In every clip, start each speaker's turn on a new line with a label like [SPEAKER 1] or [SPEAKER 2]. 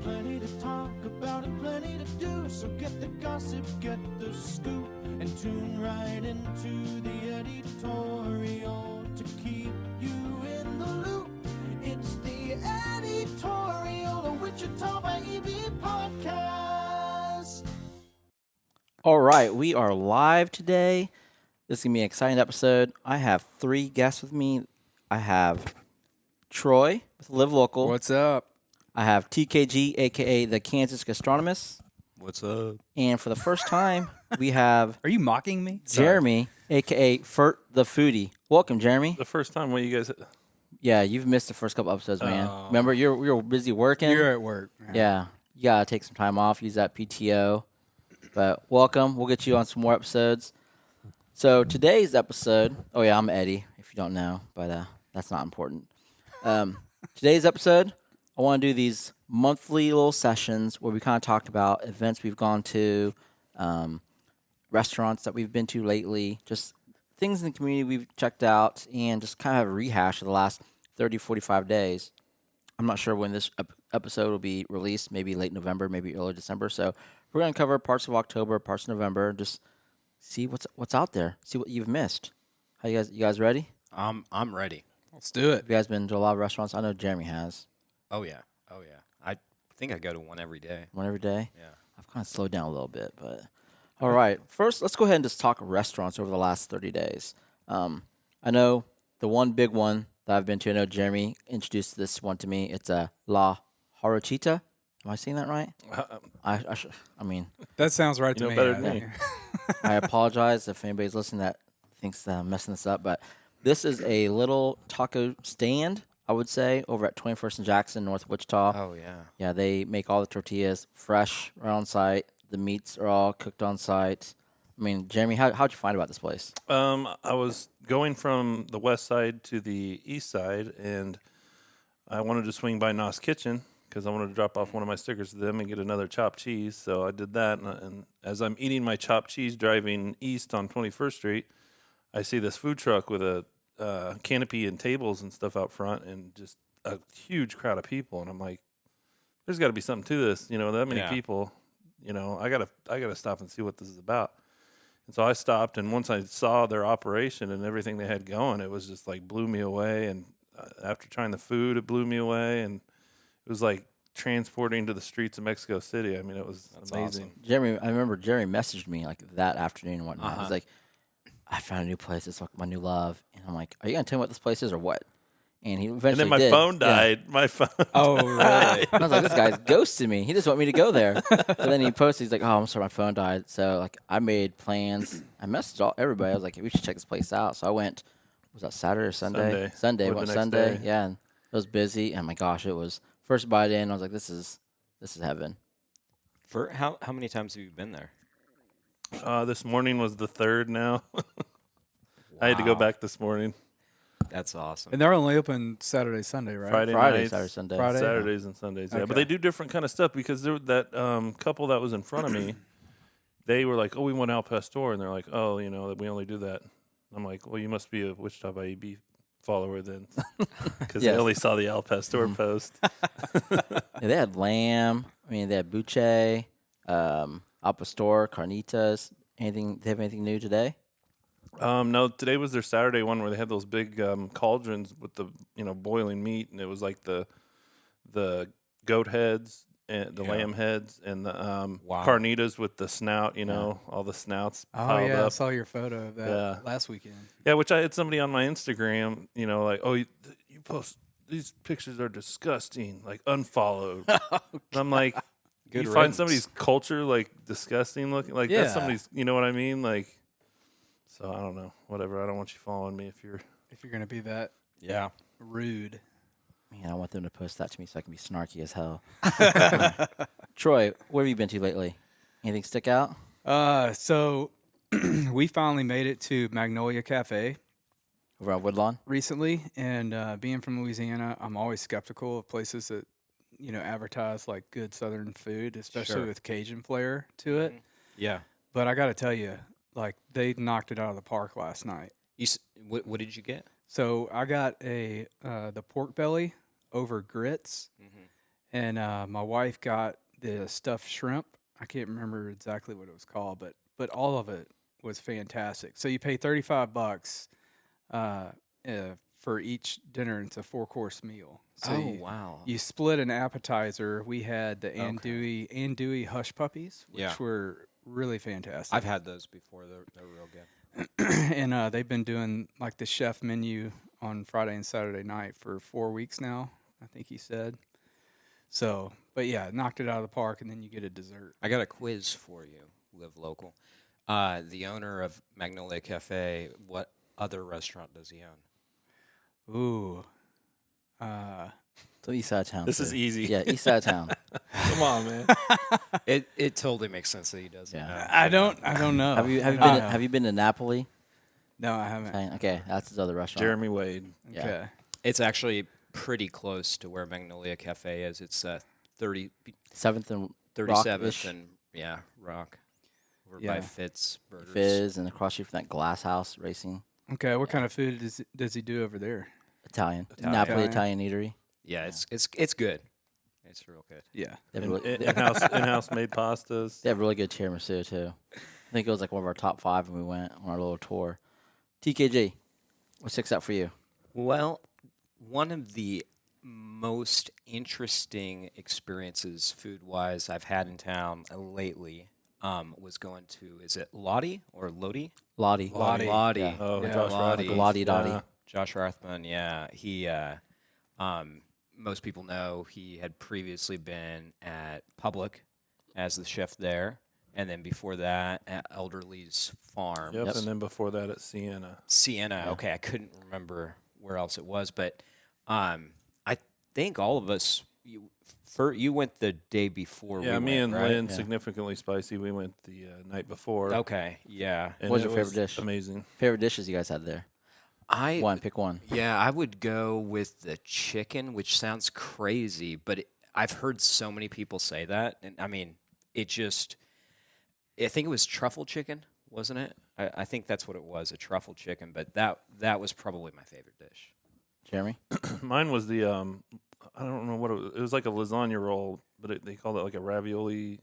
[SPEAKER 1] plenty to talk about and plenty to do. So get the gossip, get the scoop, and tune right into the editorial to keep you in the loop. It's the Eddytorial, a Wichita baby podcast.
[SPEAKER 2] All right, we are live today. This is going to be an exciting episode. I have 3 guests with me. I have Troy with Live Local.
[SPEAKER 3] What's up?
[SPEAKER 2] I have TKG, a.k.a. the Kansas Gastronomist.
[SPEAKER 4] What's up?
[SPEAKER 2] And for the first time, we have
[SPEAKER 3] Are you mocking me?
[SPEAKER 2] Jeremy, a.k.a. Fert The Foodie. Welcome, Jeremy.
[SPEAKER 4] The first time when you guys...
[SPEAKER 2] Yeah, you've missed the first couple episodes, man. Remember, you're busy working.
[SPEAKER 3] You're at work.
[SPEAKER 2] Yeah, you got to take some time off, use that PTO. But welcome. We'll get you on some more episodes. So today's episode, oh yeah, I'm Eddie, if you don't know, but that's not important. Today's episode, I want to do these monthly little sessions where we kind of talk about events we've gone to, restaurants that we've been to lately, just things in the community we've checked out, and just kind of have a rehash of the last 30, 45 days. I'm not sure when this episode will be released, maybe late November, maybe early December. So we're going to cover parts of October, parts of November, just see what's out there, see what you've missed. How you guys ready?
[SPEAKER 5] I'm ready.
[SPEAKER 3] Let's do it.
[SPEAKER 2] You guys been to a lot of restaurants? I know Jeremy has.
[SPEAKER 5] Oh yeah. I think I go to one every day.
[SPEAKER 2] One every day?
[SPEAKER 5] Yeah.
[SPEAKER 2] I've kind of slowed down a little bit, but all right. First, let's go ahead and just talk restaurants over the last 30 days. I know the one big one that I've been to, I know Jeremy introduced this one to me. It's a Jarochita. Am I saying that right? I mean,
[SPEAKER 3] That sounds right to
[SPEAKER 4] know
[SPEAKER 3] me.
[SPEAKER 4] better than me.
[SPEAKER 2] I apologize if anybody's listening that thinks that I'm messing this up, but this is a little taco stand, I would say, over at 21st and Jackson, North Wichita.
[SPEAKER 5] Oh yeah.
[SPEAKER 2] Yeah, they make all the tortillas fresh, right on site. The meats are all cooked on site. I mean, Jeremy, how'd you find about this place?
[SPEAKER 4] I was going from the west side to the east side, and I wanted to swing by Nas Kitchen because I wanted to drop off one of my stickers to them and get another chopped cheese. So I did that, and as I'm eating my chopped cheese driving east on 21st Street, I see this food truck with a canopy and tables and stuff out front, and just a huge crowd of people. And I'm like, there's got to be something to this, that many people. I gotta stop and see what this is about. And so I stopped, and once I saw their operation and everything they had going, it was just like blew me away. And after trying the food, it blew me away, and it was like transporting to the streets of Mexico City. I mean, it was amazing.
[SPEAKER 3] awesome.
[SPEAKER 2] Jeremy, I remember Jeremy messaged me like that afternoon and whatnot. He's like, I found a new place. It's like my new love. And I'm like, are you going to tell me what this place is or what? And he eventually
[SPEAKER 4] And then my
[SPEAKER 2] did.
[SPEAKER 4] phone died.
[SPEAKER 2] Yeah.
[SPEAKER 4] My phone.
[SPEAKER 3] Oh, really?
[SPEAKER 2] I was like, this guy's ghosted me. He just want me to go there. But then he posted, he's like, oh, I'm sorry, my phone died. So like I made plans. I messaged everybody. I was like, we should check this place out. So I went, was that Saturday or Sunday? Sunday.
[SPEAKER 4] Or
[SPEAKER 2] Went
[SPEAKER 4] the next
[SPEAKER 2] Sunday.
[SPEAKER 4] day.
[SPEAKER 2] Yeah. And it was busy. And my gosh, it was first bite in. I was like, this is heaven.
[SPEAKER 5] For how many times have you been there?
[SPEAKER 4] This morning was the third now. I had to go
[SPEAKER 5] Wow.
[SPEAKER 4] back this morning.
[SPEAKER 5] That's awesome.
[SPEAKER 3] And they're only open Saturday, Sunday, right?
[SPEAKER 4] Friday
[SPEAKER 2] Saturday,
[SPEAKER 4] nights,
[SPEAKER 2] Sunday.
[SPEAKER 3] Friday?
[SPEAKER 4] Saturdays and Sundays. Yeah,
[SPEAKER 3] Okay.
[SPEAKER 4] but they do different kind of stuff because that couple that was in front of me, they were like, "Oh, we want Al Pastor," and they're like, "Oh, that we only do that." I'm like, "Well, you must be a Wichita by EB follower then, because
[SPEAKER 2] Yes.
[SPEAKER 4] I only saw the Al Pastor post."
[SPEAKER 2] Yeah, they had lamb. I mean, they had buche, al pastor, carnitas. Anything? They have anything new today?
[SPEAKER 4] No, today was their Saturday one where they had those big cauldrons with the boiling meat, and it was like the goat heads and the lamb heads and the carnitas with the snout, all the snouts
[SPEAKER 3] Oh,
[SPEAKER 4] piled
[SPEAKER 3] yeah. I
[SPEAKER 4] up.
[SPEAKER 3] saw your photo of that last weekend.
[SPEAKER 4] Yeah, which I had somebody on my Instagram, like, "Oh, you post these pictures are disgusting, like unfollowed." And I'm like,
[SPEAKER 5] Good
[SPEAKER 4] you find
[SPEAKER 5] riddance.
[SPEAKER 4] somebody's culture like disgusting looking, like that's
[SPEAKER 3] Yeah.
[SPEAKER 4] somebody's, you know what I mean, like. So I don't know, whatever. I don't want you following me if you're.
[SPEAKER 3] If you're going to be that
[SPEAKER 5] Yeah.
[SPEAKER 3] rude.
[SPEAKER 2] Man, I want them to post that to me so I can be snarky as hell. Troy, where have you been to lately? Anything stick out?
[SPEAKER 3] So we finally made it to Magnolia Cafe
[SPEAKER 2] Over on Woodlawn?
[SPEAKER 3] recently. And being from Louisiana, I'm always skeptical of places that, advertise like good Southern food, especially
[SPEAKER 5] Sure.
[SPEAKER 3] with Cajun flair to it.
[SPEAKER 5] Yeah.
[SPEAKER 3] But I got to tell you, like, they knocked it out of the park last night.
[SPEAKER 5] What did you get?
[SPEAKER 3] So I got the pork belly over grits, And my wife got the stuffed shrimp. I can't remember exactly what it was called, but all of it was fantastic. So you pay $35 for each dinner. It's a 4-course meal. So
[SPEAKER 5] Oh,
[SPEAKER 3] you,
[SPEAKER 5] wow.
[SPEAKER 3] you split an appetizer. We had the
[SPEAKER 5] Okay.
[SPEAKER 3] andouille hush puppies, which
[SPEAKER 5] Yeah.
[SPEAKER 3] were really fantastic.
[SPEAKER 5] I've had those before. They're real good.
[SPEAKER 3] And they've been doing like the chef menu on Friday and Saturday night for 4 weeks now, I think he said. So, but yeah, knocked it out of the park, and then you get a dessert.
[SPEAKER 5] I got a quiz for you, Live Local. The owner of Magnolia Cafe, what other restaurant does he own?
[SPEAKER 3] Ooh.
[SPEAKER 2] So east side of town.
[SPEAKER 4] This
[SPEAKER 2] too.
[SPEAKER 4] is easy.
[SPEAKER 2] Yeah, east side of town.
[SPEAKER 4] Come on, man.
[SPEAKER 5] It totally makes sense that he does.
[SPEAKER 2] Yeah.
[SPEAKER 3] I don't know.
[SPEAKER 2] Have you
[SPEAKER 3] I don't
[SPEAKER 2] been
[SPEAKER 3] know.
[SPEAKER 2] have you been to Napoli?
[SPEAKER 3] No, I haven't.
[SPEAKER 2] Italian? Okay, that's his other restaurant.
[SPEAKER 4] Jeremy Wade.
[SPEAKER 2] Yeah.
[SPEAKER 3] Okay.
[SPEAKER 5] It's actually pretty close to where Magnolia Cafe is. It's
[SPEAKER 2] 7th and
[SPEAKER 5] 37th
[SPEAKER 2] Rock-ish.
[SPEAKER 5] and Rock, over
[SPEAKER 3] Yeah.
[SPEAKER 5] by Fitz Burgers.
[SPEAKER 2] Fizz and across street from that Glass House Racing.
[SPEAKER 3] Okay. What kind of food does he do over there?
[SPEAKER 2] Italian.
[SPEAKER 5] Italian.
[SPEAKER 2] Napoli
[SPEAKER 3] Italian.
[SPEAKER 2] Italian eatery.
[SPEAKER 5] Yeah, it's good. It's real good.
[SPEAKER 3] Yeah.
[SPEAKER 2] They have,
[SPEAKER 4] In,
[SPEAKER 2] really,
[SPEAKER 4] in-house made pastas.
[SPEAKER 2] they have really good tiramisu too. I think it was like one of our top 5 when we went on our little tour. TKG, what sticks out for you?
[SPEAKER 5] Well, one of the most interesting experiences food-wise I've had in town lately was going to, is it Lōtte or Lōtte?
[SPEAKER 2] Lottie.
[SPEAKER 5] Lōtte.
[SPEAKER 2] Yeah.
[SPEAKER 4] Oh,
[SPEAKER 3] Yeah.
[SPEAKER 4] Josh
[SPEAKER 5] Lottie.
[SPEAKER 4] Rothman.
[SPEAKER 2] Lottie Dottie.
[SPEAKER 4] Yeah.
[SPEAKER 5] Josh Rathman, yeah. He, most people know he had previously been at Public as the chef there. And then before that, at Elderly's Farm.
[SPEAKER 4] Yep, and then before that at Sienna.
[SPEAKER 5] Sienna. Okay, I couldn't remember where else it was, but I think all of us. You went the day before.
[SPEAKER 4] Yeah,
[SPEAKER 5] we
[SPEAKER 4] me
[SPEAKER 5] went,
[SPEAKER 4] and
[SPEAKER 5] right?
[SPEAKER 4] Lynn,
[SPEAKER 2] Yeah.
[SPEAKER 4] Significantly Spicy, we went the night before.
[SPEAKER 5] Okay, yeah.
[SPEAKER 4] And
[SPEAKER 2] What was
[SPEAKER 4] it
[SPEAKER 2] your favorite dish?
[SPEAKER 4] Amazing.
[SPEAKER 2] Favorite dishes you guys had there? Pick one.
[SPEAKER 5] Yeah, I would go with the chicken, which sounds crazy, but I've heard so many people say that, and I mean, it just. I think it was truffle chicken, wasn't it? I think that's what it was, a truffle chicken. But that was probably my favorite dish.
[SPEAKER 2] Jeremy?
[SPEAKER 4] Mine was the I don't know what it was. It was like a lasagna roll, but they called it like a ravioli.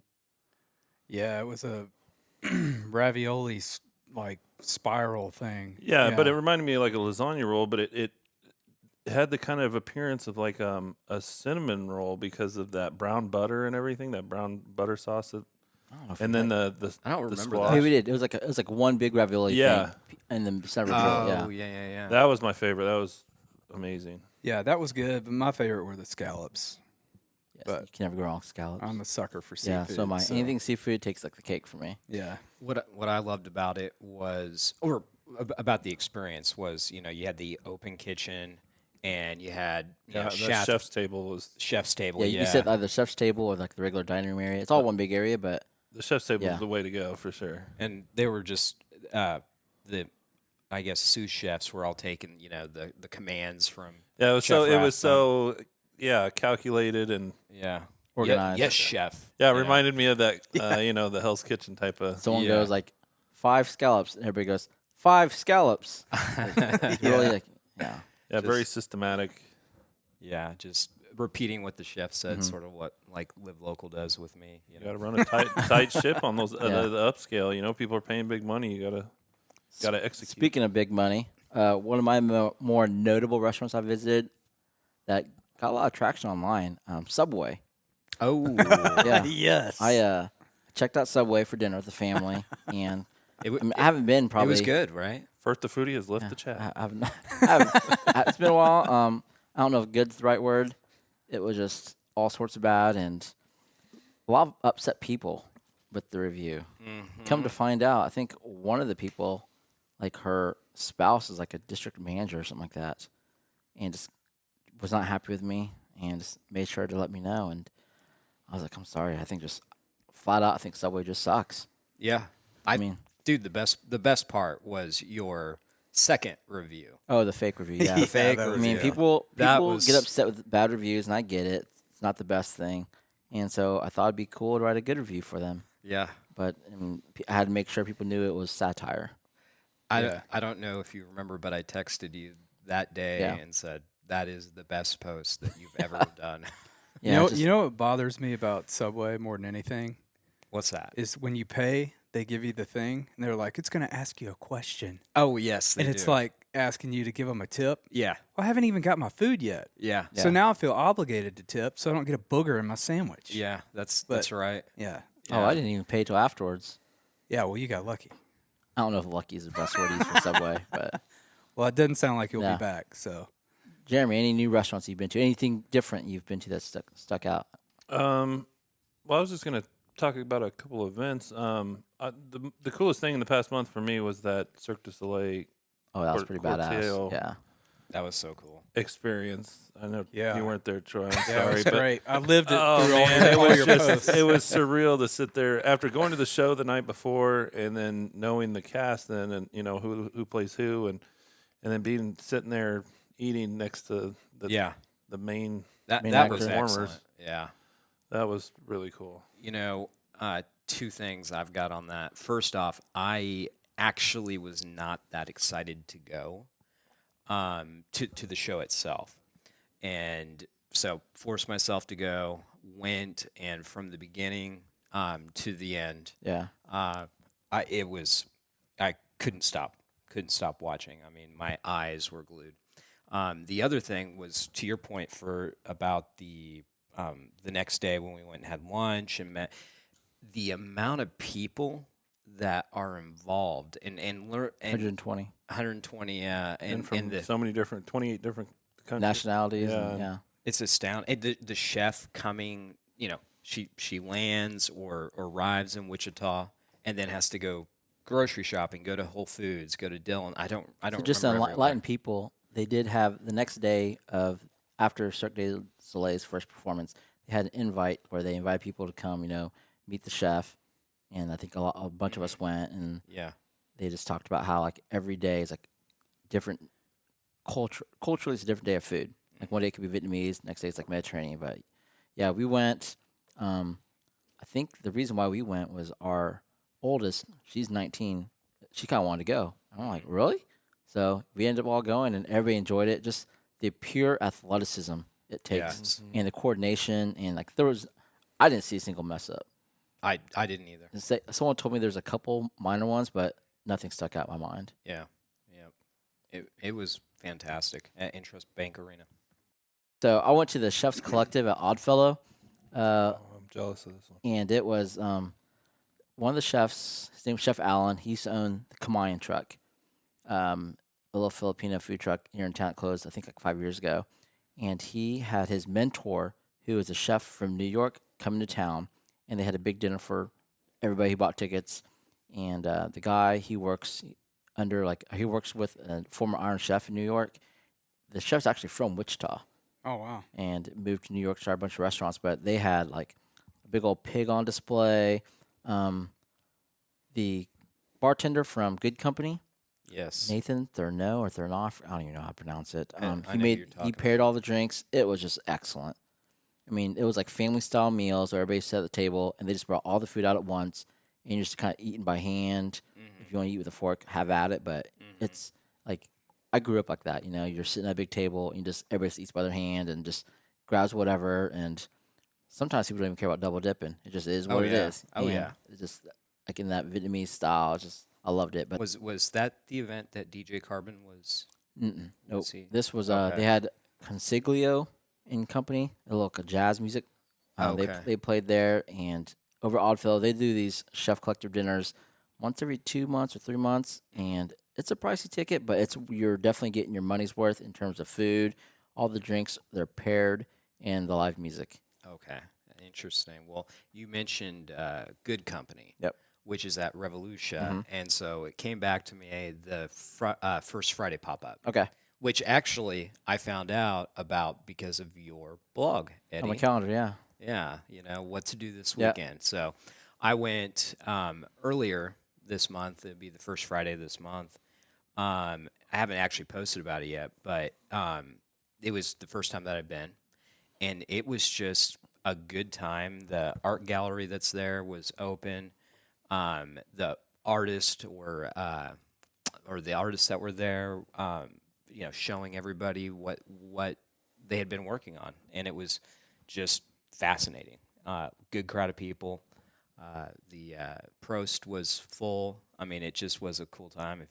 [SPEAKER 3] Yeah, it was a ravioli like spiral thing.
[SPEAKER 4] Yeah, but it reminded me of like a lasagna roll, but it had the kind of appearance of like a cinnamon roll because of that brown butter and everything, that brown butter sauce.
[SPEAKER 2] I don't know if
[SPEAKER 4] And
[SPEAKER 2] we
[SPEAKER 4] then
[SPEAKER 2] had-
[SPEAKER 4] the
[SPEAKER 5] I don't remember
[SPEAKER 4] squash.
[SPEAKER 2] Maybe we did. It was like one big ravioli
[SPEAKER 4] Yeah.
[SPEAKER 2] thing. And then several
[SPEAKER 5] Oh,
[SPEAKER 2] yeah.
[SPEAKER 5] yeah.
[SPEAKER 4] That was my favorite. That was amazing.
[SPEAKER 3] Yeah, that was good. But my favorite were the scallops.
[SPEAKER 2] Yes,
[SPEAKER 3] but
[SPEAKER 2] you can never go wrong with scallops.
[SPEAKER 3] I'm a sucker for
[SPEAKER 2] yeah,
[SPEAKER 3] seafood.
[SPEAKER 2] so my anything seafood takes like the cake for me.
[SPEAKER 3] Yeah.
[SPEAKER 5] What I loved about it was, or about the experience was, you had the open kitchen, and you had
[SPEAKER 4] Yeah, the
[SPEAKER 5] chef,
[SPEAKER 4] chef's table was
[SPEAKER 5] chef's table.
[SPEAKER 2] Yeah, you can sit either chef's table or like the regular dining room area. It's all one big area, but
[SPEAKER 4] the chef's table
[SPEAKER 2] Yeah.
[SPEAKER 4] was the way to go for sure.
[SPEAKER 5] and they were just the, I guess, sous chefs were all taking the commands from
[SPEAKER 4] Yeah, it was
[SPEAKER 5] Chef
[SPEAKER 4] so
[SPEAKER 5] Rathbun.
[SPEAKER 4] calculated and
[SPEAKER 2] organized.
[SPEAKER 5] Yes, chef.
[SPEAKER 4] yeah, it
[SPEAKER 5] you know.
[SPEAKER 4] reminded me of that the Hell's Kitchen type of.
[SPEAKER 2] someone
[SPEAKER 5] Yeah.
[SPEAKER 2] goes like 5 scallops, and everybody goes 5 scallops. It's really like
[SPEAKER 4] Yeah, very
[SPEAKER 5] Just-
[SPEAKER 4] systematic.
[SPEAKER 5] Yeah, just repeating what the chef said,
[SPEAKER 2] Mm-hmm.
[SPEAKER 5] sort of what like Live Local does with me.
[SPEAKER 4] You got to run a tight ship on those
[SPEAKER 2] Yeah.
[SPEAKER 4] the upscale. People are paying big money. You gotta execute.
[SPEAKER 2] Speaking of big money, one of my more notable restaurants I visited that got a lot of traction online, Subway.
[SPEAKER 5] Oh,
[SPEAKER 2] Yeah,
[SPEAKER 3] Yes.
[SPEAKER 2] I checked out Subway for dinner with the family, and
[SPEAKER 5] it,
[SPEAKER 2] I haven't been
[SPEAKER 5] it
[SPEAKER 2] probably.
[SPEAKER 5] was good, right?
[SPEAKER 4] Fert the Foodie has left the chat.
[SPEAKER 2] I've not, it's been a while. I don't know if good's the right word. It was just all sorts of bad and a lot of upset people with the review. Come to find out, I think one of the people, like her spouse, is like a district manager or something like that, and just was not happy with me and just made sure to let me know. And I was like, I'm sorry. I think just flat out, I think Subway just sucks.
[SPEAKER 5] Yeah,
[SPEAKER 2] I mean,
[SPEAKER 5] dude, the best part was your second review.
[SPEAKER 2] oh, the fake review. Yeah,
[SPEAKER 5] Fake
[SPEAKER 2] I mean,
[SPEAKER 5] review.
[SPEAKER 2] people
[SPEAKER 5] That
[SPEAKER 2] get
[SPEAKER 5] was-
[SPEAKER 2] upset with bad reviews, and I get it. It's not the best thing, and so I thought it'd be cool to write a good review for them.
[SPEAKER 5] Yeah,
[SPEAKER 2] But I had to make sure people knew it was satire.
[SPEAKER 5] I don't know if you remember, but I texted you that day
[SPEAKER 2] Yeah.
[SPEAKER 5] and said that is the best post that you've ever done.
[SPEAKER 2] Yeah,
[SPEAKER 3] You know what bothers me about Subway more than anything
[SPEAKER 5] What's that?
[SPEAKER 3] is when you pay, they give you the thing, and they're like, it's going to ask you a question.
[SPEAKER 5] Oh, yes, they
[SPEAKER 3] And it's
[SPEAKER 5] do.
[SPEAKER 3] like asking you to give them a tip.
[SPEAKER 5] Yeah.
[SPEAKER 3] Well, I haven't even got my food yet.
[SPEAKER 5] Yeah.
[SPEAKER 3] So
[SPEAKER 2] Yeah.
[SPEAKER 3] now I feel obligated to tip so I don't get a booger in my sandwich.
[SPEAKER 5] Yeah, that's
[SPEAKER 3] But-
[SPEAKER 5] right.
[SPEAKER 3] Yeah.
[SPEAKER 2] Oh, I didn't even pay till afterwards.
[SPEAKER 3] Yeah, well, you got lucky.
[SPEAKER 2] I don't know if lucky is the best word to use for Subway, but
[SPEAKER 3] Well, it doesn't sound like you'll
[SPEAKER 2] Yeah.
[SPEAKER 3] be back, so.
[SPEAKER 2] Jeremy, any new restaurants you've been to? Anything different you've been to that stuck out?
[SPEAKER 4] Well, I was just gonna talk about a couple of events. The coolest thing in the past month for me was that Cirque Du Soleil
[SPEAKER 2] Oh, that was
[SPEAKER 4] Court-
[SPEAKER 2] pretty
[SPEAKER 4] Cortail.
[SPEAKER 2] badass. Yeah.
[SPEAKER 5] That was so cool.
[SPEAKER 4] experience. I know
[SPEAKER 3] Yeah.
[SPEAKER 4] you weren't there, Troy. I'm
[SPEAKER 3] Yeah,
[SPEAKER 4] sorry,
[SPEAKER 3] it was
[SPEAKER 4] but
[SPEAKER 3] great. I lived it
[SPEAKER 4] oh
[SPEAKER 3] through
[SPEAKER 4] man, it
[SPEAKER 3] all
[SPEAKER 4] was
[SPEAKER 3] your
[SPEAKER 4] just
[SPEAKER 3] posts.
[SPEAKER 4] it was surreal to sit there after going to the show the night before and then knowing the cast then and you know who plays who and then being sitting there eating next to the main.
[SPEAKER 5] That
[SPEAKER 2] Main
[SPEAKER 5] that was
[SPEAKER 2] actor.
[SPEAKER 5] excellent. Yeah.
[SPEAKER 4] That was really cool.
[SPEAKER 5] You know, two things I've got on that. First off, I actually was not that excited to go to the show itself. And so forced myself to go, went, and from the beginning to the end,
[SPEAKER 2] Yeah.
[SPEAKER 5] I couldn't stop watching. I mean, my eyes were glued. The other thing was to your point about the next day when we went and had lunch and met the amount of people that are involved and
[SPEAKER 2] 120
[SPEAKER 5] 120
[SPEAKER 4] And
[SPEAKER 5] and
[SPEAKER 4] from
[SPEAKER 5] the
[SPEAKER 4] so many different, 28 different countries.
[SPEAKER 2] nationalities.
[SPEAKER 4] Yeah.
[SPEAKER 2] And, yeah.
[SPEAKER 5] it's astounding. The chef coming, you know, she lands or arrives in Wichita and then has to go grocery shopping, go to Whole Foods, go to Dillon. I don't
[SPEAKER 2] So just to
[SPEAKER 5] remember
[SPEAKER 2] enlighten people, they did have the next day of after Cirque du Soleil's first performance, they had an invite where they invited people to come, you know, meet the chef, and I think a bunch of us went, and
[SPEAKER 5] Yeah.
[SPEAKER 2] they just talked about how like every day is like different culturally it's a different day of food. Like one day it could be Vietnamese, next day it's like Mediterranean. But yeah, we went. I think the reason why we went was our oldest, she's 19. She kind of wanted to go. I'm like, really? So we ended up all going, and everybody enjoyed it. Just the pure athleticism it takes,
[SPEAKER 5] Yes.
[SPEAKER 2] and the coordination, and like I didn't see a single mess up.
[SPEAKER 5] I didn't either.
[SPEAKER 2] Someone told me there's a couple minor ones, but nothing stuck out in my mind.
[SPEAKER 5] Yeah. Yeah. It was fantastic at Intrust Bank Arena.
[SPEAKER 2] So I went to the Chef's Collective at Oddfellow,
[SPEAKER 4] Oh, I'm jealous of this one.
[SPEAKER 2] and it was one of the chefs. His name was Chef Allen. He used to own the Kamayan truck, a little Filipino food truck here in town. It closed, I think, like 5 years ago. And he had his mentor, who was a chef from New York, coming to town, and they had a big dinner for everybody who bought tickets. And the guy he works with a former Iron Chef in New York. The chef's actually from Wichita
[SPEAKER 3] Oh, wow.
[SPEAKER 2] and moved to New York, started a bunch of restaurants, but they had like a big old pig on display. The bartender from Good Company,
[SPEAKER 5] Yes.
[SPEAKER 2] Nathan Thurneau or Thurnoff, I don't even know how to pronounce it.
[SPEAKER 5] I know who you're
[SPEAKER 2] He
[SPEAKER 5] talking
[SPEAKER 2] paired all the drinks. It was just excellent. I mean, it was like family style meals where everybody sat at the table and they just brought all the food out at once and you're just kind of eating by hand. If you want to eat with a fork, have at it. But it's like, I grew up like that. You know, you're sitting at a big table and everybody just eats by their hand and just grabs whatever. And sometimes people don't even care about double dipping. It just is what it
[SPEAKER 5] yeah.
[SPEAKER 2] is.
[SPEAKER 5] Oh,
[SPEAKER 2] And
[SPEAKER 5] yeah.
[SPEAKER 2] It's just like in that Vietnamese style. I loved it. But
[SPEAKER 5] Was that the event that DJ Carbon was?
[SPEAKER 2] nope.
[SPEAKER 5] Let's see.
[SPEAKER 2] This was
[SPEAKER 5] Okay.
[SPEAKER 2] they had Consiglio and company, a little jazz music.
[SPEAKER 5] Okay.
[SPEAKER 2] They played there, and over at Oddfellow they do these chef collective dinners once every 2 months or 3 months, and it's a pricey ticket, but you're definitely getting your money's worth in terms of food, all the drinks they're paired, and the live music.
[SPEAKER 5] Okay. Interesting. Well, you mentioned Good Company.
[SPEAKER 2] Yep.
[SPEAKER 5] Which is at Revolution, and so it came back to me the first Friday pop-up,
[SPEAKER 2] Okay,
[SPEAKER 5] which actually I found out about because of your blog, Eddie.
[SPEAKER 2] on my calendar, yeah.
[SPEAKER 5] Yeah, you know what to do this
[SPEAKER 2] Yeah.
[SPEAKER 5] weekend. So I went earlier this month. It'd be the first Friday this month. I haven't actually posted about it yet, but it was the first time that I've been, and it was just a good time. The art gallery that's there was open. The artist or the artists that were there, you know, showing everybody what they had been working on, and it was just fascinating. Good crowd of people. The Prost was full. I mean, it just was a cool time.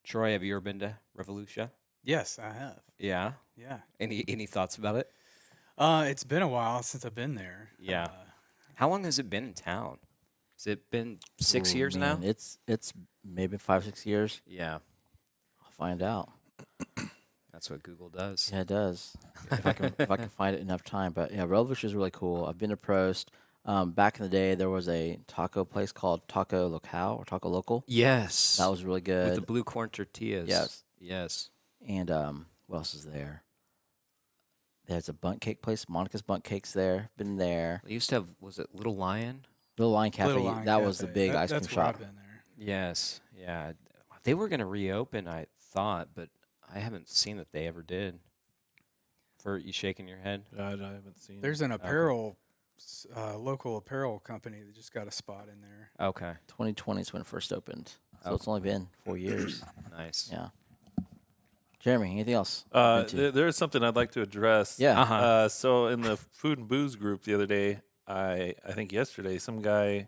[SPEAKER 5] Troy, have you ever been to Revolution?
[SPEAKER 3] Yes, I have.
[SPEAKER 5] Yeah.
[SPEAKER 3] Yeah.
[SPEAKER 5] Any thoughts about it?
[SPEAKER 3] It's been a while since I've been there.
[SPEAKER 5] Yeah. How long has it been in town? Has it been 6
[SPEAKER 2] Ooh,
[SPEAKER 5] years
[SPEAKER 2] man,
[SPEAKER 5] now?
[SPEAKER 2] It's maybe 5-6 years.
[SPEAKER 5] Yeah.
[SPEAKER 2] I'll find out.
[SPEAKER 5] That's what Google does.
[SPEAKER 2] Yeah, it does. if I can find it enough time. But yeah, Revolution is really cool. I've been to Prost. Back in the day, there was a taco place called Taco Locale or Taco Local.
[SPEAKER 5] Yes.
[SPEAKER 2] That was really good.
[SPEAKER 5] With the blue corn tortillas.
[SPEAKER 2] Yes.
[SPEAKER 5] Yes.
[SPEAKER 2] And what else is there? There's a bundt cake place. Monica's Bundt Cakes there. Been there.
[SPEAKER 5] They used to have, was it Little Lion?
[SPEAKER 2] Little Lion Cafe.
[SPEAKER 3] Little Lion
[SPEAKER 2] that was the
[SPEAKER 3] Cafe.
[SPEAKER 2] big ice cream
[SPEAKER 3] That's where
[SPEAKER 2] shop.
[SPEAKER 3] I've been there.
[SPEAKER 5] Yes. Yeah. They were going to reopen, I thought, but I haven't seen that they ever did. For you shaking your head?
[SPEAKER 4] I haven't seen.
[SPEAKER 3] There's an apparel, local apparel company that just got a spot in there.
[SPEAKER 5] Okay.
[SPEAKER 2] 2020 is when it first opened. So
[SPEAKER 5] Oh.
[SPEAKER 2] it's only been 4 years.
[SPEAKER 5] Nice.
[SPEAKER 2] Yeah. Jeremy, anything else? you've been to?
[SPEAKER 4] There is something I'd like to address.
[SPEAKER 2] Yeah.
[SPEAKER 5] Uh-huh.
[SPEAKER 4] So in the food and booze group the other day, I think yesterday, some guy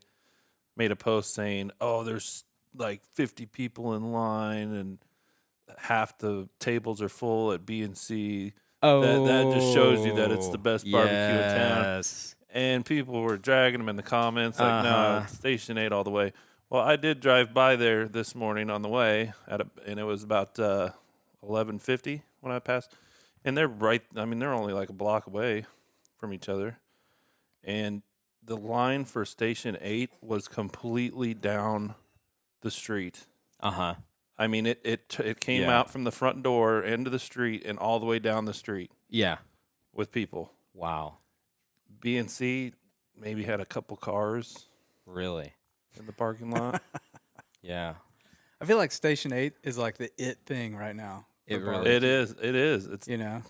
[SPEAKER 4] made a post saying, "Oh, there's like 50 people in line and half the tables are full at B and C." That just shows you that it's the best barbecue in town.
[SPEAKER 5] Yes.
[SPEAKER 4] And people were dragging them in the comments like, "No, it's Station 8 all the way." Well, I did drive by there this morning on the way, and it was about 11:50 when I passed. And they're they're only like a block away from each other. And the line for Station 8 was completely down the street.
[SPEAKER 5] Uh-huh.
[SPEAKER 4] I mean, it came
[SPEAKER 5] Yeah.
[SPEAKER 4] out from the front door into the street and all the way down the street
[SPEAKER 5] Yeah.
[SPEAKER 4] with people.
[SPEAKER 5] Wow.
[SPEAKER 4] B and C maybe had a couple cars
[SPEAKER 5] Really?
[SPEAKER 4] in the parking lot.
[SPEAKER 5] Yeah.
[SPEAKER 3] I feel like Station 8 is like the it thing right now.
[SPEAKER 5] It
[SPEAKER 3] for
[SPEAKER 5] really
[SPEAKER 3] barbecue,
[SPEAKER 4] It is. It is. It's
[SPEAKER 3] You know?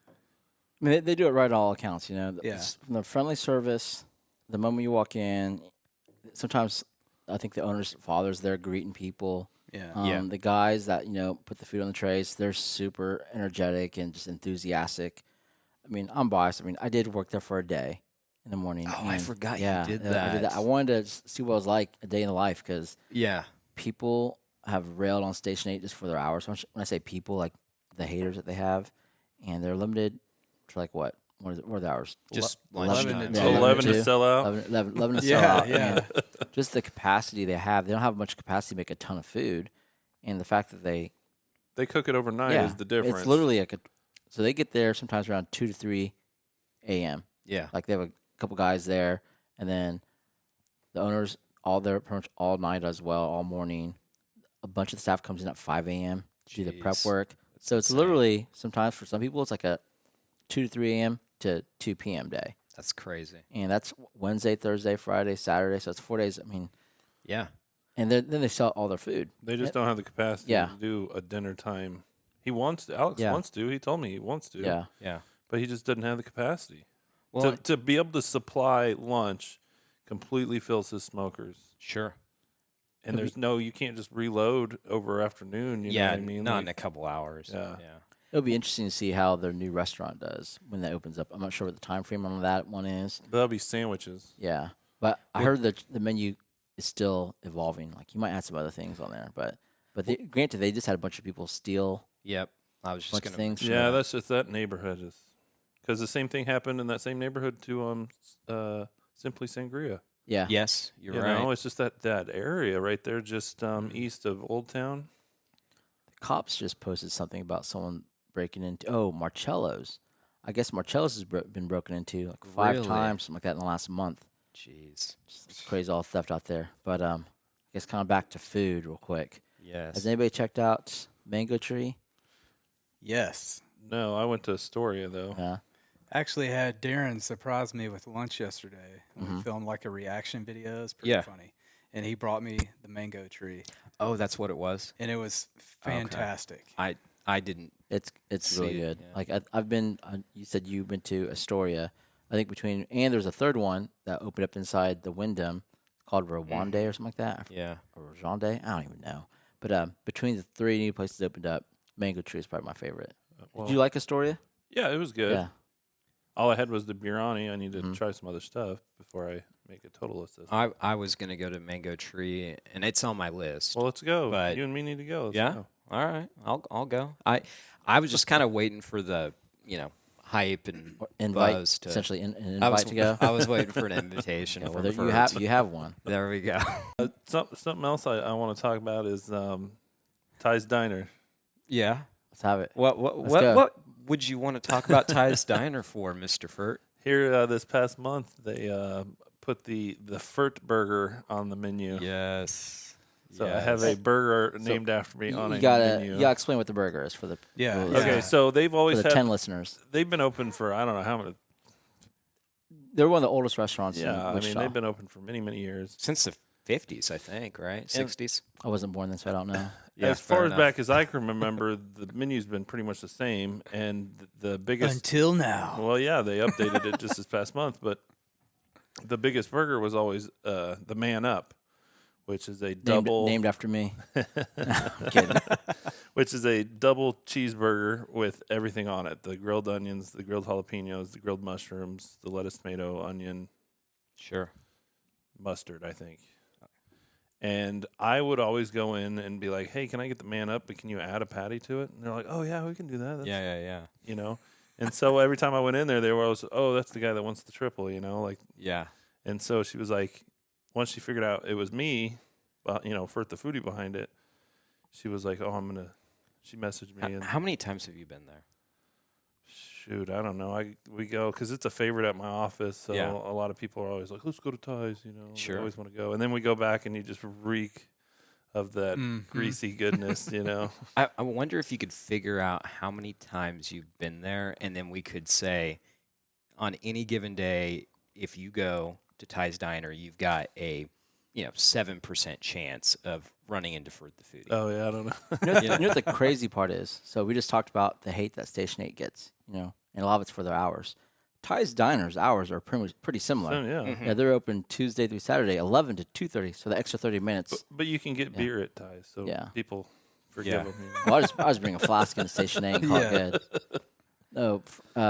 [SPEAKER 2] I mean, they do it right on all accounts, you know.
[SPEAKER 3] Yeah.
[SPEAKER 2] From the friendly service, the moment you walk in, sometimes I think the owner's father's there greeting people.
[SPEAKER 3] Yeah.
[SPEAKER 5] Yeah.
[SPEAKER 2] The guys that, put the food on the trays, they're super energetic and just enthusiastic. I mean, I'm biased. I mean, I did work there for a day in the morning.
[SPEAKER 5] Oh, I
[SPEAKER 2] and
[SPEAKER 5] forgot you
[SPEAKER 2] yeah,
[SPEAKER 5] did
[SPEAKER 2] I did
[SPEAKER 5] that.
[SPEAKER 2] I wanted to see what it was like a day in the life because
[SPEAKER 5] Yeah.
[SPEAKER 2] people have railed on Station 8 just for their hours. When I say people, like the haters that they have, and they're limited to like what? What are the hours?
[SPEAKER 5] Just
[SPEAKER 2] Ele-
[SPEAKER 5] lunch
[SPEAKER 3] 11
[SPEAKER 5] time.
[SPEAKER 3] to
[SPEAKER 4] 11 to
[SPEAKER 2] 2,
[SPEAKER 4] sell out.
[SPEAKER 2] 11 to sell
[SPEAKER 3] Yeah,
[SPEAKER 2] out.
[SPEAKER 3] yeah.
[SPEAKER 2] And just the capacity they have. They don't have much capacity to make a ton of food. And the fact that they
[SPEAKER 4] They cook it overnight
[SPEAKER 2] yeah,
[SPEAKER 4] is the difference.
[SPEAKER 2] it's literally like so they get there sometimes around 2 to 3 a.m.
[SPEAKER 5] Yeah.
[SPEAKER 2] Like they have a couple guys there, and then the owners all there pretty much all night as well, all morning. A bunch of the staff comes in at 5 a.m. to do the prep
[SPEAKER 5] Jeez.
[SPEAKER 2] work. So it's
[SPEAKER 5] insane.
[SPEAKER 2] literally sometimes for some people it's like a 2 to 3 a.m. to 2 p.m. day,
[SPEAKER 5] That's crazy.
[SPEAKER 2] and that's Wednesday, Thursday, Friday, Saturday. So it's 4 days. I mean,
[SPEAKER 5] Yeah.
[SPEAKER 2] and then they sell all their food.
[SPEAKER 4] They just don't have the capacity
[SPEAKER 2] Yeah.
[SPEAKER 4] to do a dinner time. Alex
[SPEAKER 2] Yeah.
[SPEAKER 4] wants to. He told me he wants to.
[SPEAKER 2] Yeah,
[SPEAKER 5] Yeah.
[SPEAKER 4] But he just doesn't have the capacity.
[SPEAKER 5] Well,
[SPEAKER 4] To be able to supply lunch completely fills his smokers.
[SPEAKER 5] sure.
[SPEAKER 4] And you can't just reload over afternoon. You know
[SPEAKER 5] Yeah.
[SPEAKER 4] what I mean?
[SPEAKER 5] Not
[SPEAKER 4] Like,
[SPEAKER 5] in a couple hours.
[SPEAKER 4] Yeah.
[SPEAKER 5] Yeah.
[SPEAKER 2] it'll be interesting to see how their new restaurant does when that opens up. I'm not sure what the time frame on that one is.
[SPEAKER 4] That'll be sandwiches.
[SPEAKER 2] Yeah, but I heard that the menu is still evolving. Like you might add some other things on there, but granted, they just had a bunch of people steal
[SPEAKER 5] Yep. I was just
[SPEAKER 2] bunch
[SPEAKER 5] going
[SPEAKER 2] of
[SPEAKER 5] to.
[SPEAKER 2] things.
[SPEAKER 4] Yeah, that's just that neighborhood is. Because the same thing happened in that same neighborhood to Simply Sangria.
[SPEAKER 2] Yeah,
[SPEAKER 5] Yes, you're
[SPEAKER 4] You
[SPEAKER 5] right.
[SPEAKER 4] know, it's just that area right there, just east of Old Town.
[SPEAKER 2] The cops just posted something about someone breaking into Marcello's. I guess Marcello's has been broken into like 5
[SPEAKER 5] Really?
[SPEAKER 2] times, something like that in the last month.
[SPEAKER 5] Jeez.
[SPEAKER 2] It's crazy all the theft out there. But I guess kind of back to food real quick.
[SPEAKER 5] Yes.
[SPEAKER 2] Has anybody checked out Mango Tree?
[SPEAKER 3] Yes.
[SPEAKER 4] No, I went to Astoria though.
[SPEAKER 2] Yeah.
[SPEAKER 3] Actually had Darren surprise me with lunch yesterday.
[SPEAKER 2] Mm-hmm.
[SPEAKER 3] We filmed like a reaction video. It's pretty
[SPEAKER 5] Yeah.
[SPEAKER 3] funny. And he brought me the mango tree.
[SPEAKER 5] Oh, that's what it was.
[SPEAKER 3] And it was fantastic.
[SPEAKER 5] I didn't.
[SPEAKER 2] It's really
[SPEAKER 5] See it,
[SPEAKER 2] good.
[SPEAKER 5] yeah.
[SPEAKER 2] Like I've been. You said you've been to Astoria. I think and there's a third one that opened up inside the Wyndham called Rwanda or something like that.
[SPEAKER 5] Yeah.
[SPEAKER 2] Or Rwanda. I don't even know. But between the 3 new places that opened up, Mango Tree is probably my favorite.
[SPEAKER 4] Well,
[SPEAKER 2] Did you like Astoria?
[SPEAKER 4] yeah, it was good.
[SPEAKER 2] Yeah.
[SPEAKER 4] all I had was the biryani. I need to try some other stuff before I make a total list.
[SPEAKER 5] I was gonna go to Mango Tree, and it's on my list.
[SPEAKER 4] Well, let's go.
[SPEAKER 5] But-
[SPEAKER 4] You and me need to go. Let's
[SPEAKER 5] Yeah.
[SPEAKER 4] go.
[SPEAKER 5] All right, I'll go. I was just kind of waiting for the hype and
[SPEAKER 2] Invite,
[SPEAKER 5] buzz to
[SPEAKER 2] essentially an
[SPEAKER 5] I
[SPEAKER 2] invite
[SPEAKER 5] was,
[SPEAKER 2] to go.
[SPEAKER 5] I was waiting for an invitation.
[SPEAKER 2] Yeah,
[SPEAKER 5] from
[SPEAKER 2] well, there
[SPEAKER 5] Fert.
[SPEAKER 2] you have one.
[SPEAKER 5] There we go.
[SPEAKER 4] Something else I want to talk about is Ty's Diner.
[SPEAKER 5] Yeah.
[SPEAKER 2] Let's have it.
[SPEAKER 5] What
[SPEAKER 2] go.
[SPEAKER 5] would you want to talk about Ty's Diner for, Mr. Fert?
[SPEAKER 4] Here this past month, they put the Fert Burger on the menu.
[SPEAKER 5] Yes.
[SPEAKER 4] So I have a burger named after me on a menu.
[SPEAKER 2] You gotta explain what the burger is for the
[SPEAKER 3] Yeah.
[SPEAKER 2] for
[SPEAKER 4] Okay, so they've
[SPEAKER 2] the
[SPEAKER 4] always had
[SPEAKER 2] 10 listeners.
[SPEAKER 4] they've been open for I don't know how many.
[SPEAKER 2] They're one of the oldest restaurants
[SPEAKER 4] Yeah,
[SPEAKER 2] in
[SPEAKER 4] I mean
[SPEAKER 2] Wichita.
[SPEAKER 4] they've been open for many years.
[SPEAKER 5] Since the 50s, I think, right? 60s.
[SPEAKER 2] I wasn't born then, so I don't know.
[SPEAKER 5] Yeah,
[SPEAKER 4] as far
[SPEAKER 5] fair
[SPEAKER 4] as
[SPEAKER 5] enough.
[SPEAKER 4] back as I can remember, the menu's been pretty much the same, and the biggest.
[SPEAKER 3] Until now.
[SPEAKER 4] Well, yeah, they updated it just this past month, but the biggest burger was always the Man Up, which is a double
[SPEAKER 2] Named after me. I'm kidding.
[SPEAKER 4] which is a double cheeseburger with everything on it: the grilled onions, the grilled jalapenos, the grilled mushrooms, the lettuce, tomato, onion,
[SPEAKER 5] Sure.
[SPEAKER 4] mustard, I think. And I would always go in and be like, "Hey, can I get the Man Up? But can you add a patty to it?" And they're like, "Oh yeah, we can do that." That's,
[SPEAKER 5] Yeah.
[SPEAKER 4] You know. And so every time I went in there, they were always, "Oh, that's the guy that wants the triple," you know, like.
[SPEAKER 5] Yeah.
[SPEAKER 4] And so she was like, once she figured out it was me, Fert The Foodie behind it, she was like, "Oh, she messaged me and
[SPEAKER 5] How many times have you been there?
[SPEAKER 4] shoot, I don't know. We go because it's a favorite at my office, so
[SPEAKER 5] Yeah.
[SPEAKER 4] a lot of people are always like, "Let's go to Ty's," you know.
[SPEAKER 5] Sure.
[SPEAKER 4] They always want to go, and then we go back and you just reek of that greasy goodness, you know.
[SPEAKER 5] I wonder if you could figure out how many times you've been there, and then we could say, on any given day, if you go to Ty's Diner, you've got a 7% chance of running into Fert The Foodie.
[SPEAKER 4] Oh yeah, I don't know.
[SPEAKER 2] You know what the crazy part is? So we just talked about the hate that Station 8 gets, and a lot of it's for their hours. Ty's Diner's hours are pretty similar.
[SPEAKER 4] So, yeah,
[SPEAKER 2] Yeah, they're open Tuesday through Saturday, 11 to 2:30. So the extra 30 minutes.
[SPEAKER 4] but you can get beer at Ty's, so
[SPEAKER 2] Yeah.
[SPEAKER 4] people forgive
[SPEAKER 5] Yeah.
[SPEAKER 4] them. You know?
[SPEAKER 2] Well, I just bring a flask in Station 8 and call it good. No,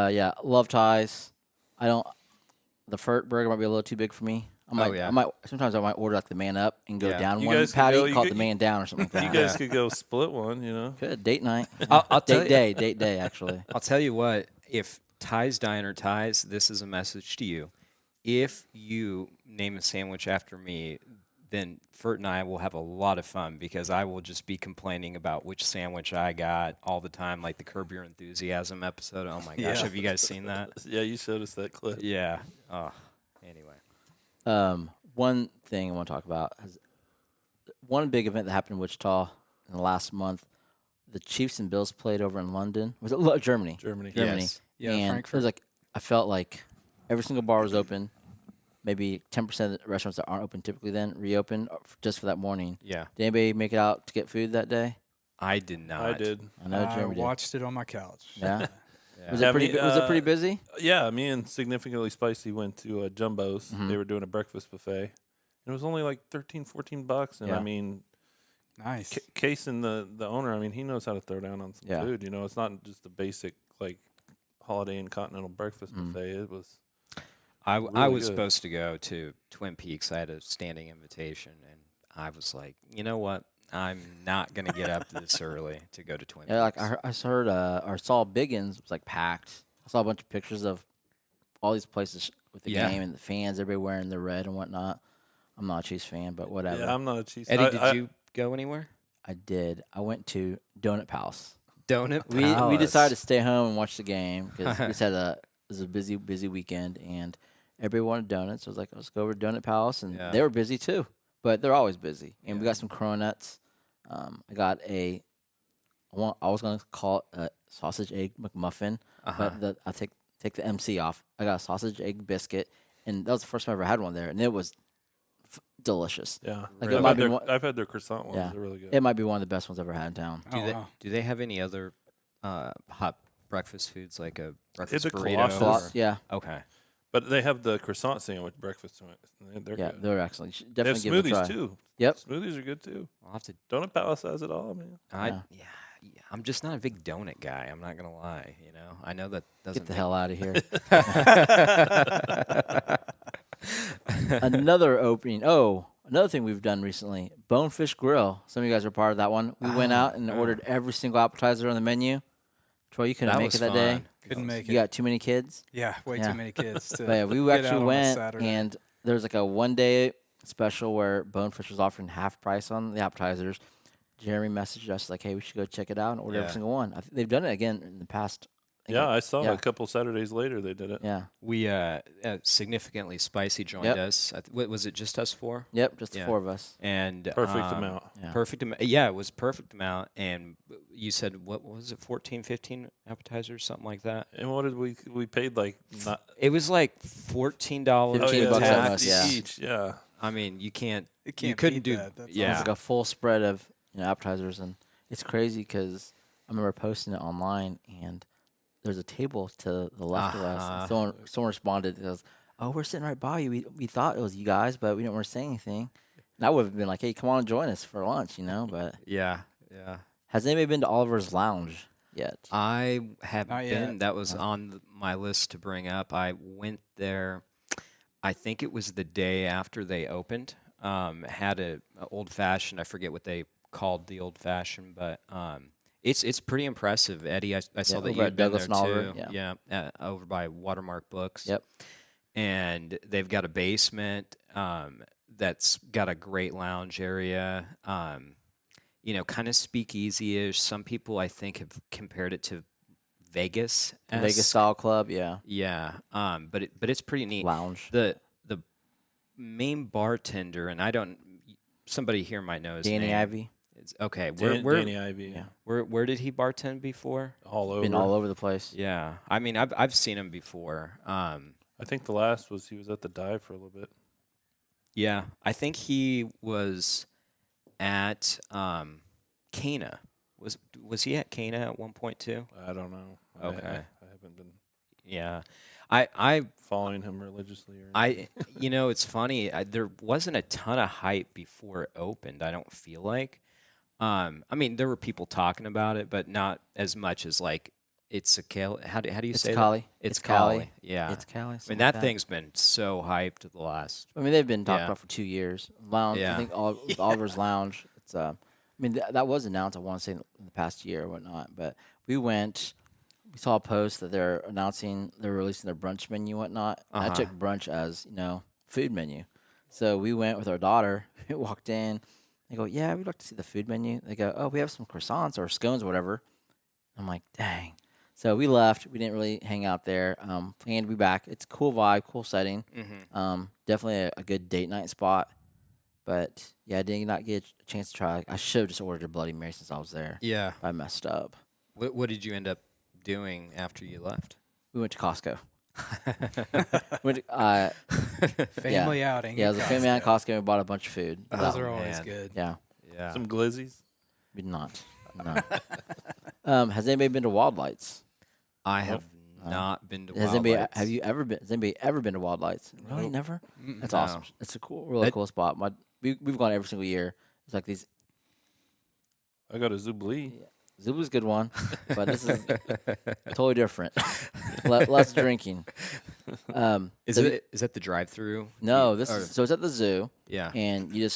[SPEAKER 2] yeah, love Ty's. The Fert Burger might be a little too big for me. Sometimes I might order like the Man Up and go
[SPEAKER 5] Yeah.
[SPEAKER 2] down
[SPEAKER 4] You
[SPEAKER 2] one
[SPEAKER 4] guys could
[SPEAKER 2] patty,
[SPEAKER 4] go- you
[SPEAKER 2] call it
[SPEAKER 4] could-
[SPEAKER 2] the Man Down or something like that.
[SPEAKER 4] You guys could go split one, you know.
[SPEAKER 2] Good date night.
[SPEAKER 5] I'll tell
[SPEAKER 2] date
[SPEAKER 5] you-
[SPEAKER 2] day actually.
[SPEAKER 5] I'll tell you what, if Ty's Diner ties, this is a message to you. If you name a sandwich after me, then Fert and I will have a lot of fun because I will just be complaining about which sandwich I got all the time, like the Curb Your Enthusiasm episode. Oh my gosh,
[SPEAKER 3] Yeah.
[SPEAKER 5] have you guys seen that?
[SPEAKER 4] Yeah, you showed us that clip.
[SPEAKER 5] Yeah. Oh, anyway.
[SPEAKER 2] One thing I want to talk about is one big event that happened in Wichita in the last month. The Chiefs and Bills played over in London. Was it Germany?
[SPEAKER 4] Germany.
[SPEAKER 5] Yes.
[SPEAKER 3] Yeah,
[SPEAKER 2] and
[SPEAKER 3] Frankfurt.
[SPEAKER 2] it was like I felt like every single bar was open. Maybe 10% of the restaurants that aren't open typically then reopened just for that morning.
[SPEAKER 5] Yeah.
[SPEAKER 2] Did anybody make it out to get food that day?
[SPEAKER 5] I did not.
[SPEAKER 4] I did.
[SPEAKER 2] I know
[SPEAKER 3] I
[SPEAKER 2] Jeremy did.
[SPEAKER 3] watched it on my couch.
[SPEAKER 2] Yeah.
[SPEAKER 5] Yeah.
[SPEAKER 2] Was
[SPEAKER 4] Yeah,
[SPEAKER 2] it
[SPEAKER 4] I
[SPEAKER 2] pretty?
[SPEAKER 4] mean,
[SPEAKER 2] Was it pretty busy?
[SPEAKER 4] Yeah, me and Significantly Spicy went to Jumbo's.
[SPEAKER 2] Mm-hmm.
[SPEAKER 4] They were doing a breakfast buffet. It was only like $13-$14, and
[SPEAKER 2] Yeah.
[SPEAKER 4] I mean,
[SPEAKER 3] Nice.
[SPEAKER 4] Case and the owner, I mean, he knows how to throw down on some
[SPEAKER 2] Yeah.
[SPEAKER 4] food. You know, it's not just a basic like Holiday Inn Continental breakfast buffet. It was
[SPEAKER 5] I
[SPEAKER 4] really
[SPEAKER 5] was
[SPEAKER 4] good.
[SPEAKER 5] supposed to go to Twin Peaks. I had a standing invitation, and I was like, you know what? I'm not going to get up this early to go to Twin
[SPEAKER 2] Yeah, like
[SPEAKER 5] Peaks.
[SPEAKER 2] I heard or saw Biggins was like packed. I saw a bunch of pictures of all these places with the
[SPEAKER 5] Yeah.
[SPEAKER 2] game and the fans, everybody wearing the red and whatnot. I'm not a Chiefs fan, but whatever.
[SPEAKER 4] yeah. I'm not a cheese.
[SPEAKER 5] Eddie, did you go anywhere?
[SPEAKER 2] I did. I went to Donut Palace.
[SPEAKER 5] Donut
[SPEAKER 2] We
[SPEAKER 5] Palace.
[SPEAKER 2] decided to stay home and watch the game because we just had it was a busy weekend and everybody wanted donuts. So I was like, let's go over to Donut Palace, and
[SPEAKER 5] Yeah.
[SPEAKER 2] they were busy too, but they're always busy. And we got some cronuts. I got I was gonna call it a sausage egg McMuffin, but I take the MC off. I got a sausage egg biscuit, and that was the first time I ever had one there, and it was delicious.
[SPEAKER 4] Yeah,
[SPEAKER 2] Like,
[SPEAKER 4] I've,
[SPEAKER 2] it might
[SPEAKER 4] had
[SPEAKER 2] be
[SPEAKER 4] their,
[SPEAKER 2] one-
[SPEAKER 4] I've had their croissant ones.
[SPEAKER 2] Yeah.
[SPEAKER 4] They're really good.
[SPEAKER 2] It might be one of the best ones I've ever had in town.
[SPEAKER 5] Do
[SPEAKER 3] Oh,
[SPEAKER 5] they
[SPEAKER 3] wow.
[SPEAKER 5] do they have any other hot breakfast foods like a breakfast
[SPEAKER 4] It's a
[SPEAKER 5] burrito?
[SPEAKER 4] Colossus.
[SPEAKER 5] or-
[SPEAKER 2] Yeah,
[SPEAKER 5] Okay.
[SPEAKER 4] But they have the croissant sandwich breakfast. They're
[SPEAKER 2] yeah,
[SPEAKER 4] good.
[SPEAKER 2] they're excellent. You should
[SPEAKER 4] They have
[SPEAKER 2] definitely give it a
[SPEAKER 4] smoothies
[SPEAKER 2] try.
[SPEAKER 4] too.
[SPEAKER 2] Yep.
[SPEAKER 4] Smoothies are good too.
[SPEAKER 5] I'll have to.
[SPEAKER 4] Donut Palace has it all, man.
[SPEAKER 5] Yeah. I'm just not a big donut guy. I'm not gonna lie. You know, I know that doesn't
[SPEAKER 2] Get the
[SPEAKER 5] make-
[SPEAKER 2] hell out of here. Another opening. Oh, another thing we've done recently, Bonefish Grill. Some of you guys were part of that one. We went out and ordered every single appetizer on the menu. Troy, you couldn't
[SPEAKER 5] That
[SPEAKER 2] make
[SPEAKER 5] was
[SPEAKER 2] it that day.
[SPEAKER 5] fun.
[SPEAKER 3] Couldn't make
[SPEAKER 2] You
[SPEAKER 3] it.
[SPEAKER 2] got too many kids.
[SPEAKER 3] Yeah, way
[SPEAKER 2] Yeah.
[SPEAKER 3] too many kids to
[SPEAKER 2] But yeah, we
[SPEAKER 3] get out
[SPEAKER 2] actually
[SPEAKER 3] on a
[SPEAKER 2] went,
[SPEAKER 3] Saturday.
[SPEAKER 2] and there was like a one-day special where Bonefish was offering half price on the appetizers. Jeremy messaged us like, "Hey, we should go check it out and order every
[SPEAKER 5] Yeah.
[SPEAKER 2] single one." I think they've done it again in the past. think
[SPEAKER 4] Yeah,
[SPEAKER 2] like-
[SPEAKER 4] I saw
[SPEAKER 2] yeah.
[SPEAKER 4] a couple Saturdays later they did it.
[SPEAKER 2] Yeah.
[SPEAKER 5] We significantly spicy joined
[SPEAKER 2] Yep.
[SPEAKER 5] us. Was it just us four?
[SPEAKER 2] Yep. Just the
[SPEAKER 5] Yeah.
[SPEAKER 2] four of us.
[SPEAKER 5] And
[SPEAKER 4] Perfect amount.
[SPEAKER 2] Yeah.
[SPEAKER 5] Perfect amount. Yeah, it was perfect amount. And you said what was it? 14, 15 appetizers, something like that.
[SPEAKER 4] And what did we paid like not
[SPEAKER 5] It was like $14
[SPEAKER 2] $15
[SPEAKER 5] a
[SPEAKER 2] bucks
[SPEAKER 5] tax.
[SPEAKER 2] on us, yeah.
[SPEAKER 4] each, yeah.
[SPEAKER 5] I mean, you can't.
[SPEAKER 3] You can't
[SPEAKER 5] couldn't
[SPEAKER 3] beat
[SPEAKER 5] do.
[SPEAKER 3] that. That's
[SPEAKER 5] Yeah.
[SPEAKER 2] It's like a full spread of appetizers, and it's crazy because I remember posting it online, and there's a table to the left of us.
[SPEAKER 5] Uh-huh.
[SPEAKER 2] And someone responded, and goes, "Oh, we're sitting right by you. We thought it was you guys, but we didn't want to say anything." And I would have been like, "Hey, come on and join us for lunch," But
[SPEAKER 5] Yeah. Yeah.
[SPEAKER 2] has anybody been to Oliver's Lounge yet?
[SPEAKER 5] I have
[SPEAKER 3] Not
[SPEAKER 5] been.
[SPEAKER 3] yet.
[SPEAKER 5] That was on my list to bring up. I went there. I think it was the day after they opened. Had a old fashioned. I forget what they called the old fashioned, but it's pretty impressive. Eddie, I saw
[SPEAKER 2] Yeah,
[SPEAKER 5] that
[SPEAKER 2] over
[SPEAKER 5] you
[SPEAKER 2] at
[SPEAKER 5] had been
[SPEAKER 2] Douglas
[SPEAKER 5] there
[SPEAKER 2] and Oliver,
[SPEAKER 5] too.
[SPEAKER 2] yeah.
[SPEAKER 5] Over by Watermark Books.
[SPEAKER 2] Yep.
[SPEAKER 5] And they've got a basement that's got a great lounge area. Kind of speakeasy-ish. Some people I think have compared it to Vegas.
[SPEAKER 2] Vegas style club, yeah.
[SPEAKER 5] Yeah. But it's pretty neat.
[SPEAKER 2] Lounge.
[SPEAKER 5] The main bartender, and somebody here might know his
[SPEAKER 2] Danny
[SPEAKER 5] name.
[SPEAKER 2] Ivy.
[SPEAKER 5] Okay,
[SPEAKER 4] Danny Ivy.
[SPEAKER 2] Yeah.
[SPEAKER 5] where did he bartend before?
[SPEAKER 4] All over.
[SPEAKER 2] Been all over the place.
[SPEAKER 5] Yeah, I mean I've seen him before.
[SPEAKER 4] I think the last was he was at the dive for a little bit.
[SPEAKER 5] Yeah, I think he was at Cana. Was he at Cana at one point too?
[SPEAKER 4] I don't know.
[SPEAKER 5] Okay.
[SPEAKER 4] I haven't been
[SPEAKER 5] Yeah, I
[SPEAKER 4] following him religiously.
[SPEAKER 5] it's funny. There wasn't a ton of hype before it opened. I don't feel like. I mean, there were people talking about it, but not as much as like it's a Cali. How do you
[SPEAKER 2] It's
[SPEAKER 5] say
[SPEAKER 2] Cali.
[SPEAKER 5] that? It's
[SPEAKER 2] Cali.
[SPEAKER 5] Cali. Yeah.
[SPEAKER 2] It's Cali.
[SPEAKER 5] I mean,
[SPEAKER 2] something
[SPEAKER 5] that
[SPEAKER 2] like
[SPEAKER 5] thing's been so hyped the last.
[SPEAKER 2] I mean, they've been talked
[SPEAKER 5] Yeah.
[SPEAKER 2] about for 2 years. Lounge,
[SPEAKER 5] Yeah.
[SPEAKER 2] I think Oliver's Lounge. It's I mean, that was announced. I want to say in the past year or whatnot. But we went. We saw a post that they're releasing their brunch menu and whatnot. And I
[SPEAKER 5] Uh-huh.
[SPEAKER 2] took brunch as food menu. So we went with our daughter. We walked in. They go, "Yeah, we'd like to see the food menu." They go, "Oh, we have some croissants or scones or whatever." I'm like, "Dang." So we left. We didn't really hang out there. Planned to be back. It's a cool vibe, cool setting.
[SPEAKER 5] Mm-hmm.
[SPEAKER 2] Definitely a good date night spot. But yeah, I did not get a chance to try. I should have just ordered a Bloody Mary since I was there.
[SPEAKER 5] Yeah.
[SPEAKER 2] I messed up.
[SPEAKER 5] What did you end up doing after you left?
[SPEAKER 2] We went to Costco. Went to,
[SPEAKER 3] family outing.
[SPEAKER 2] yeah, it
[SPEAKER 3] at
[SPEAKER 2] was a family at
[SPEAKER 3] Costco.
[SPEAKER 2] Costco. We bought a bunch of food.
[SPEAKER 3] Those
[SPEAKER 2] That
[SPEAKER 3] are
[SPEAKER 2] one.
[SPEAKER 3] always
[SPEAKER 5] man.
[SPEAKER 3] good.
[SPEAKER 2] Yeah,
[SPEAKER 5] Yeah.
[SPEAKER 4] Some glizzies.
[SPEAKER 2] we did not. No. Has anybody been to Wild Lights?
[SPEAKER 5] I have not been to
[SPEAKER 2] Has
[SPEAKER 5] Wild
[SPEAKER 2] anybody?
[SPEAKER 5] Lights.
[SPEAKER 2] Have you ever been? Has anybody ever been to Wild Lights? Really,
[SPEAKER 3] Nope.
[SPEAKER 2] never.
[SPEAKER 3] Mm-mm.
[SPEAKER 2] That's
[SPEAKER 5] No.
[SPEAKER 2] awesome. It's a really
[SPEAKER 5] That-
[SPEAKER 2] cool spot. We've gone every single year. It's like these.
[SPEAKER 4] I got a Zubli.
[SPEAKER 2] Zuba's a good one, but this is totally different. Less drinking.
[SPEAKER 5] Is
[SPEAKER 2] so
[SPEAKER 5] is that the drive-through?
[SPEAKER 2] No,
[SPEAKER 5] You-
[SPEAKER 2] this
[SPEAKER 5] or-
[SPEAKER 2] is so it's at the zoo,
[SPEAKER 5] yeah.
[SPEAKER 2] and you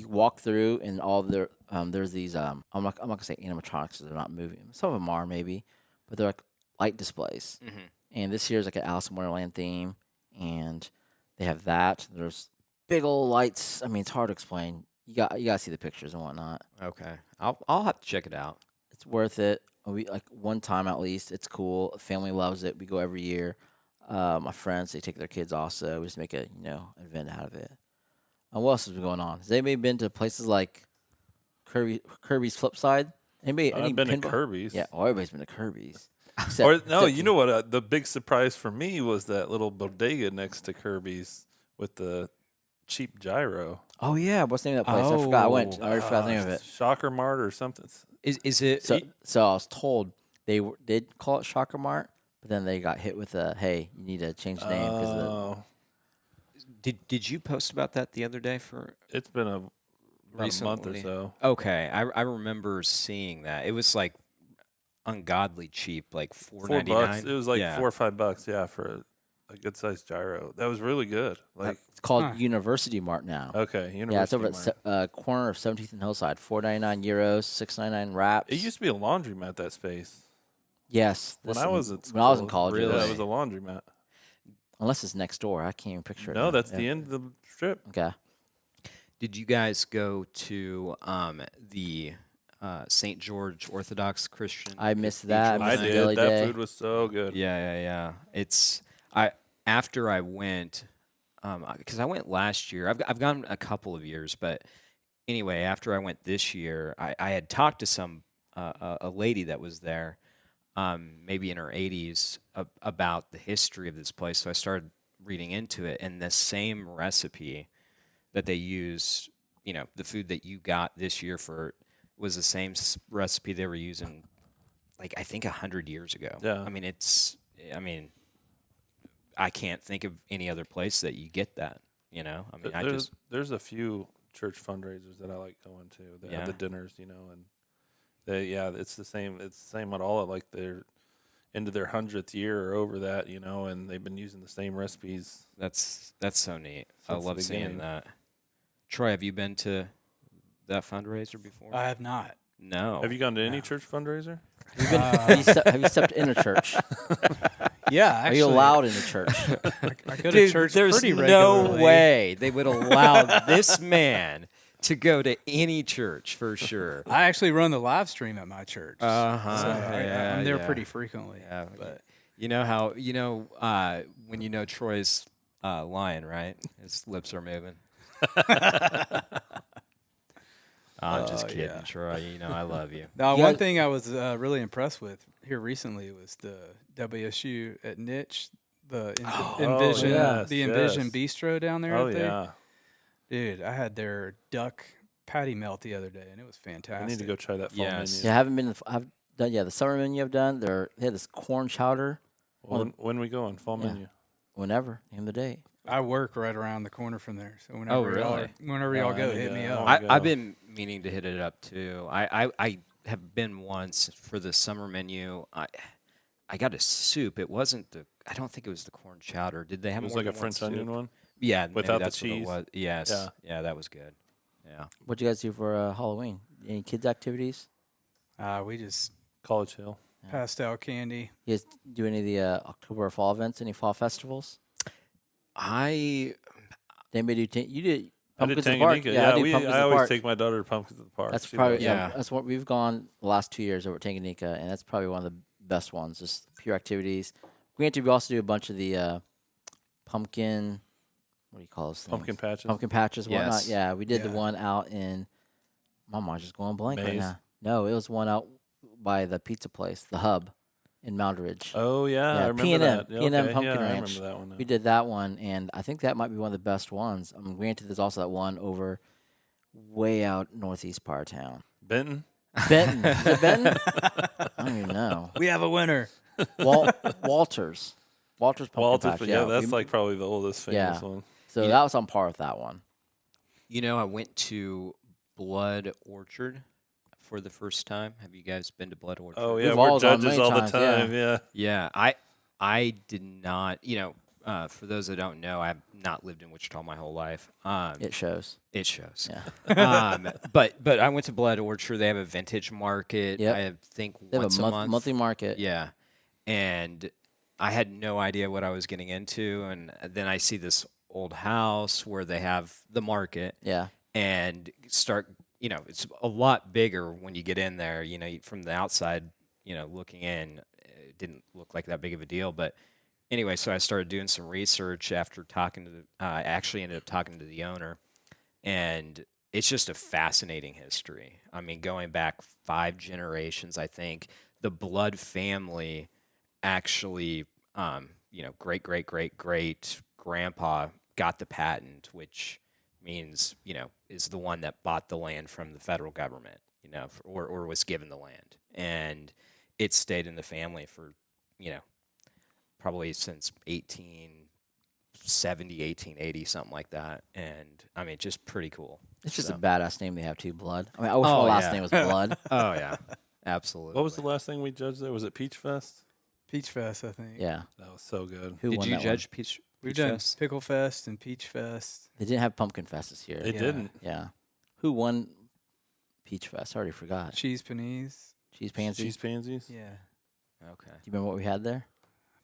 [SPEAKER 2] walk through, and all the there's these I'm not gonna say animatronics 'cause they're not moving. Some of them are maybe, but they're like light displays.
[SPEAKER 5] Mm-hmm.
[SPEAKER 2] And this year's like an Alice in Wonderland theme, and they have that. There's big old lights. I mean, it's hard to explain. You gotta see the pictures and whatnot.
[SPEAKER 5] Okay. I'll have to check it out.
[SPEAKER 2] It's worth it. We like one time at least. It's cool. Family loves it. We go every year. My friends, they take their kids also. We just make a event out of it. What else has been going on? Has anybody been to places like Kirby's Flipside? Anybody?
[SPEAKER 4] I've
[SPEAKER 2] any
[SPEAKER 4] been to
[SPEAKER 2] pinball-
[SPEAKER 4] Kirby's.
[SPEAKER 2] Yeah, everybody's been to Kirby's.
[SPEAKER 4] Or
[SPEAKER 2] Except-
[SPEAKER 4] no,
[SPEAKER 2] except
[SPEAKER 4] you know what? The big surprise for me was that little bodega next to Kirby's with the cheap gyro.
[SPEAKER 2] Oh yeah, what's the name of that place? I forgot. I went. I already forgot the name of it.
[SPEAKER 4] Shocker Mart or something.
[SPEAKER 5] Is it?
[SPEAKER 2] So I was told they did call it Shocker Mart, but then they got hit with a hey, you need to change the name because
[SPEAKER 4] Oh,
[SPEAKER 5] Did you post about that the other day for?
[SPEAKER 4] it's been a about a month or
[SPEAKER 5] Recently.
[SPEAKER 4] so.
[SPEAKER 5] Okay, I remember seeing that. It was like ungodly cheap, like $4.99.
[SPEAKER 4] $4. It was like
[SPEAKER 5] yeah.
[SPEAKER 4] $4 or $5. Yeah, for a good sized gyro. That was really good. Like
[SPEAKER 2] It's called
[SPEAKER 3] Huh.
[SPEAKER 2] University Mart now.
[SPEAKER 4] okay, University
[SPEAKER 2] Yeah, it's over
[SPEAKER 4] Mart.
[SPEAKER 2] at corner of 17th and Hillside. €4.99, €6.99 wraps.
[SPEAKER 4] It used to be a laundromat, that space.
[SPEAKER 2] Yes.
[SPEAKER 4] When
[SPEAKER 2] this
[SPEAKER 4] I
[SPEAKER 2] is-
[SPEAKER 4] was at school.
[SPEAKER 2] when I was in college,
[SPEAKER 5] Really?
[SPEAKER 2] it
[SPEAKER 4] Yeah,
[SPEAKER 2] was.
[SPEAKER 4] it was a laundromat.
[SPEAKER 2] Unless it's next door, I can't even picture it.
[SPEAKER 4] No,
[SPEAKER 2] now.
[SPEAKER 4] that's
[SPEAKER 2] Yeah.
[SPEAKER 4] the end of the strip.
[SPEAKER 2] Okay.
[SPEAKER 5] Did you guys go to the St. George Orthodox Christian?
[SPEAKER 2] I missed that.
[SPEAKER 5] Cathedral
[SPEAKER 2] I
[SPEAKER 4] I
[SPEAKER 2] missed
[SPEAKER 5] thing?
[SPEAKER 2] the
[SPEAKER 4] did.
[SPEAKER 2] Daily
[SPEAKER 4] That
[SPEAKER 2] Day.
[SPEAKER 4] food was so good.
[SPEAKER 5] Yeah. After I went, because I went last year. I've gone a couple of years, but anyway, after I went this year, I had talked to some a lady that was there, maybe in her 80s, about the history of this place. So I started reading into it, and the same recipe that they use, the food that you got this year for was the same recipe they were using, like I think 100 years ago.
[SPEAKER 4] Yeah.
[SPEAKER 5] I mean, I can't think of any other place that you get that. I mean,
[SPEAKER 4] There's a few church fundraisers that I like going to. They
[SPEAKER 5] Yeah.
[SPEAKER 4] have the dinners, and it's the same. It's the same at all. Like they're into their 100th year or over that, and they've been using the same recipes.
[SPEAKER 5] that's so neat. I
[SPEAKER 4] Since the
[SPEAKER 5] love seeing
[SPEAKER 4] beginning.
[SPEAKER 5] that. Troy, have you been to that fundraiser before?
[SPEAKER 3] I have not.
[SPEAKER 5] No.
[SPEAKER 4] Have you gone to any
[SPEAKER 3] No.
[SPEAKER 4] church fundraiser?
[SPEAKER 2] Have you stepped in a church?
[SPEAKER 3] Yeah,
[SPEAKER 2] Are
[SPEAKER 3] actually.
[SPEAKER 2] you allowed in a church?
[SPEAKER 3] I go to
[SPEAKER 5] Dude,
[SPEAKER 3] church
[SPEAKER 5] there's
[SPEAKER 3] pretty
[SPEAKER 5] no
[SPEAKER 3] regularly.
[SPEAKER 5] way they would allow this man to go to any church for sure.
[SPEAKER 3] I actually run the live stream at my church.
[SPEAKER 5] Uh-huh,
[SPEAKER 3] So
[SPEAKER 5] yeah,
[SPEAKER 3] I'm there
[SPEAKER 5] yeah.
[SPEAKER 3] pretty frequently.
[SPEAKER 5] Yeah,
[SPEAKER 3] But
[SPEAKER 5] you know how when Troy's lying, right? His lips are moving. I'm just kidding,
[SPEAKER 3] yeah.
[SPEAKER 5] Troy. I love you.
[SPEAKER 3] now,
[SPEAKER 2] You
[SPEAKER 3] one
[SPEAKER 2] guys-
[SPEAKER 3] thing I was really impressed with here recently was the WSU at Niche, the Envision,
[SPEAKER 4] yes,
[SPEAKER 3] the Envision
[SPEAKER 4] yes.
[SPEAKER 3] Bistro down there.
[SPEAKER 4] Oh
[SPEAKER 3] out there.
[SPEAKER 4] yeah,
[SPEAKER 3] Dude, I had their duck patty melt the other day, and it was fantastic.
[SPEAKER 4] I need to go try that fall
[SPEAKER 5] Yes.
[SPEAKER 4] menu.
[SPEAKER 2] Yeah, I haven't been. I've done. Yeah, the summer menu I've done. They had this corn chowder.
[SPEAKER 4] When we go on fall
[SPEAKER 2] Yeah.
[SPEAKER 4] menu.
[SPEAKER 2] Whenever in the day.
[SPEAKER 3] I work right around the corner from there, so whenever
[SPEAKER 5] really?
[SPEAKER 3] y'all
[SPEAKER 4] I
[SPEAKER 3] go,
[SPEAKER 4] need
[SPEAKER 3] hit
[SPEAKER 4] to-
[SPEAKER 3] me
[SPEAKER 4] I
[SPEAKER 3] up.
[SPEAKER 4] wanna go.
[SPEAKER 5] I've been meaning to hit it up too. I have been once for the summer menu. I got a soup. It wasn't I don't think it was the corn chowder. Did they have
[SPEAKER 4] It was
[SPEAKER 5] more
[SPEAKER 4] like a
[SPEAKER 5] than one
[SPEAKER 4] French onion
[SPEAKER 5] soup?
[SPEAKER 4] one.
[SPEAKER 5] Yeah, maybe
[SPEAKER 4] Without the
[SPEAKER 5] that's what it
[SPEAKER 4] cheese.
[SPEAKER 5] was. Yes.
[SPEAKER 4] Yeah.
[SPEAKER 5] Yeah, that was good. Yeah.
[SPEAKER 2] What'd you guys do for Halloween? Any kids activities?
[SPEAKER 3] We just
[SPEAKER 4] College Hill.
[SPEAKER 3] passed out candy.
[SPEAKER 2] You guys do any of the October or fall events? Any fall festivals?
[SPEAKER 5] I
[SPEAKER 2] Did anybody do? You did.
[SPEAKER 4] I did
[SPEAKER 2] Pumpkins in the Park?
[SPEAKER 4] Tanganyika.
[SPEAKER 2] Yeah, I do
[SPEAKER 4] I
[SPEAKER 2] Pumpkins in the
[SPEAKER 4] always
[SPEAKER 2] Park.
[SPEAKER 4] take my daughter to Pumpkins at the Park.
[SPEAKER 2] That's
[SPEAKER 4] She
[SPEAKER 2] probably
[SPEAKER 4] loves it.
[SPEAKER 5] Yeah.
[SPEAKER 2] That's what we've gone the last 2 years over at Tanganyika, and that's probably one of the best ones. Just pure activities. Granted, we also do a bunch of the pumpkin. What do you call those things?
[SPEAKER 4] Pumpkin patches.
[SPEAKER 2] Pumpkin patches, whatnot.
[SPEAKER 5] Yes.
[SPEAKER 2] Yeah, we did the
[SPEAKER 3] Yeah.
[SPEAKER 2] one out in. My mind's just going blank right
[SPEAKER 4] Maze?
[SPEAKER 2] now. No, it was one out by the pizza place, the Hub, in Moundridge.
[SPEAKER 4] Oh yeah, I
[SPEAKER 2] Yeah,
[SPEAKER 4] remember
[SPEAKER 2] P&M,
[SPEAKER 4] that.
[SPEAKER 2] P&M
[SPEAKER 4] Okay,
[SPEAKER 2] Pumpkin
[SPEAKER 4] yeah, I
[SPEAKER 2] Ranch.
[SPEAKER 4] remember that one. Now.
[SPEAKER 2] We did that one, and I think that might be one of the best ones. Granted, there's also that one over way out northeast part of town.
[SPEAKER 4] Benton.
[SPEAKER 2] Benton. Is it Benton? I don't even know.
[SPEAKER 3] We have a winner.
[SPEAKER 2] Walters. Walters Pumpkin
[SPEAKER 4] Walters,
[SPEAKER 2] Patch.
[SPEAKER 4] but yeah, that's
[SPEAKER 2] we-
[SPEAKER 4] like probably the oldest famous
[SPEAKER 2] Yeah.
[SPEAKER 4] one.
[SPEAKER 2] So that was on par with that one.
[SPEAKER 5] I went to Blood Orchard for the first time. Have you guys been to Blood Orchard?
[SPEAKER 4] Oh yeah,
[SPEAKER 2] We've
[SPEAKER 4] we're
[SPEAKER 2] all gone
[SPEAKER 4] judges
[SPEAKER 2] many
[SPEAKER 4] all
[SPEAKER 2] times,
[SPEAKER 4] the time. Yeah.
[SPEAKER 5] Yeah, I did not. For those that don't know, I've not lived in Wichita my whole life.
[SPEAKER 2] It shows.
[SPEAKER 5] It shows.
[SPEAKER 2] Yeah.
[SPEAKER 5] But I went to Blood Orchard. They have a vintage market.
[SPEAKER 2] Yep.
[SPEAKER 5] I think
[SPEAKER 2] They have
[SPEAKER 5] once
[SPEAKER 2] a
[SPEAKER 5] month.
[SPEAKER 2] monthly market.
[SPEAKER 5] Yeah, and I had no idea what I was getting into, and then I see this old house where they have the market,
[SPEAKER 2] Yeah.
[SPEAKER 5] and start. It's a lot bigger when you get in there. From the outside, looking in, it didn't look like that big of a deal, but. Anyway, so I started doing some research after talking to I actually ended up talking to the owner, and it's just a fascinating history. I mean, going back 5 generations, I think the Blood family actually, great grandpa got the patent, which means, is the one that bought the land from the federal government, or was given the land, and it stayed in the family for, probably since 70, 1880, something like that. And I mean, just pretty cool.
[SPEAKER 2] It's just
[SPEAKER 5] So-
[SPEAKER 2] a badass name they have too, Blood. I mean, I wish my
[SPEAKER 5] Oh,
[SPEAKER 2] last
[SPEAKER 5] yeah.
[SPEAKER 2] name was Blood.
[SPEAKER 5] Oh yeah, absolutely.
[SPEAKER 4] What was the last thing we judged there? Was it Peach Fest?
[SPEAKER 3] Peach Fest, I think.
[SPEAKER 2] Yeah.
[SPEAKER 4] That was so good.
[SPEAKER 2] Who
[SPEAKER 5] Did
[SPEAKER 2] won
[SPEAKER 5] you
[SPEAKER 2] that
[SPEAKER 5] judge Peach?
[SPEAKER 3] We've
[SPEAKER 5] Peach
[SPEAKER 3] done
[SPEAKER 5] Fest?
[SPEAKER 3] Pickle Fest and Peach Fest.
[SPEAKER 2] They didn't have Pumpkin Fest this year.
[SPEAKER 4] It
[SPEAKER 3] Yeah.
[SPEAKER 4] didn't.
[SPEAKER 2] Yeah. Who won Peach Fest? I already forgot.
[SPEAKER 3] Cheese panise.
[SPEAKER 2] Cheese Pansy.
[SPEAKER 4] Cheese pansies.
[SPEAKER 3] Yeah.
[SPEAKER 5] Okay.
[SPEAKER 2] Do you remember what we had there?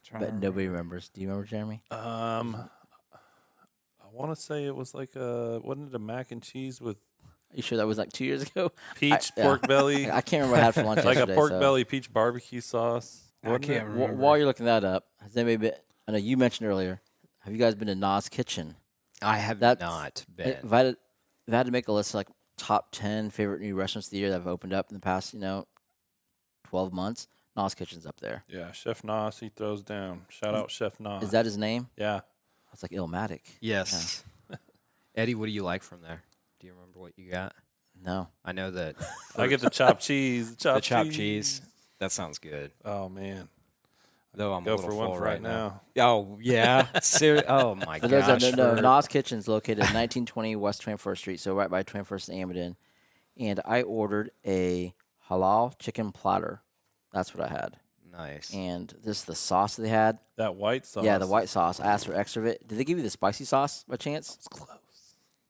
[SPEAKER 3] Trying
[SPEAKER 2] But
[SPEAKER 3] to
[SPEAKER 2] nobody
[SPEAKER 3] remember.
[SPEAKER 2] remembers. Do you remember, Jeremy?
[SPEAKER 4] I want to say it was like wasn't it a mac and cheese with
[SPEAKER 2] Are you sure that was like 2 years ago?
[SPEAKER 4] peach
[SPEAKER 2] yeah.
[SPEAKER 4] pork belly,
[SPEAKER 2] I can't remember what I had for lunch
[SPEAKER 4] like a
[SPEAKER 2] yesterday.
[SPEAKER 4] pork
[SPEAKER 2] so.
[SPEAKER 4] belly peach barbecue sauce?
[SPEAKER 3] I
[SPEAKER 4] wasn't
[SPEAKER 3] can't
[SPEAKER 4] it?
[SPEAKER 3] remember.
[SPEAKER 2] While you're looking that up, has anybody been? I know you mentioned earlier. Have you guys been to Nas Kitchen?
[SPEAKER 5] I have
[SPEAKER 2] That's-
[SPEAKER 5] not been.
[SPEAKER 2] If I had to make a list of like top 10 favorite new restaurants of the year that have opened up in the past, 12 months, Nas Kitchen's up there.
[SPEAKER 4] Yeah, Chef Nas, he throws down. Shout out Chef Nas.
[SPEAKER 2] Is that his name?
[SPEAKER 4] Yeah.
[SPEAKER 2] It's like Illmatic.
[SPEAKER 5] Yes. Eddie, what do you like from there? Do you remember what you got?
[SPEAKER 2] No.
[SPEAKER 5] I know that
[SPEAKER 4] I get the chopped cheese.
[SPEAKER 5] the chopped cheese. That sounds good.
[SPEAKER 4] Oh man,
[SPEAKER 5] Though I'm a
[SPEAKER 4] go
[SPEAKER 5] little
[SPEAKER 4] for one
[SPEAKER 5] full
[SPEAKER 4] for right now.
[SPEAKER 5] Oh yeah. Oh my
[SPEAKER 2] For those
[SPEAKER 5] gosh.
[SPEAKER 2] that don't know,
[SPEAKER 5] for-
[SPEAKER 2] Nas Kitchen's located at 1920 West 21st Street, so right by 21st and Amidon. And I ordered a halal chicken platter. That's what I had.
[SPEAKER 5] Nice.
[SPEAKER 2] And this the sauce they had.
[SPEAKER 4] That white sauce.
[SPEAKER 2] Yeah, the white sauce. I asked for extra of it. Did they give you the spicy sauce by chance?
[SPEAKER 4] It's close.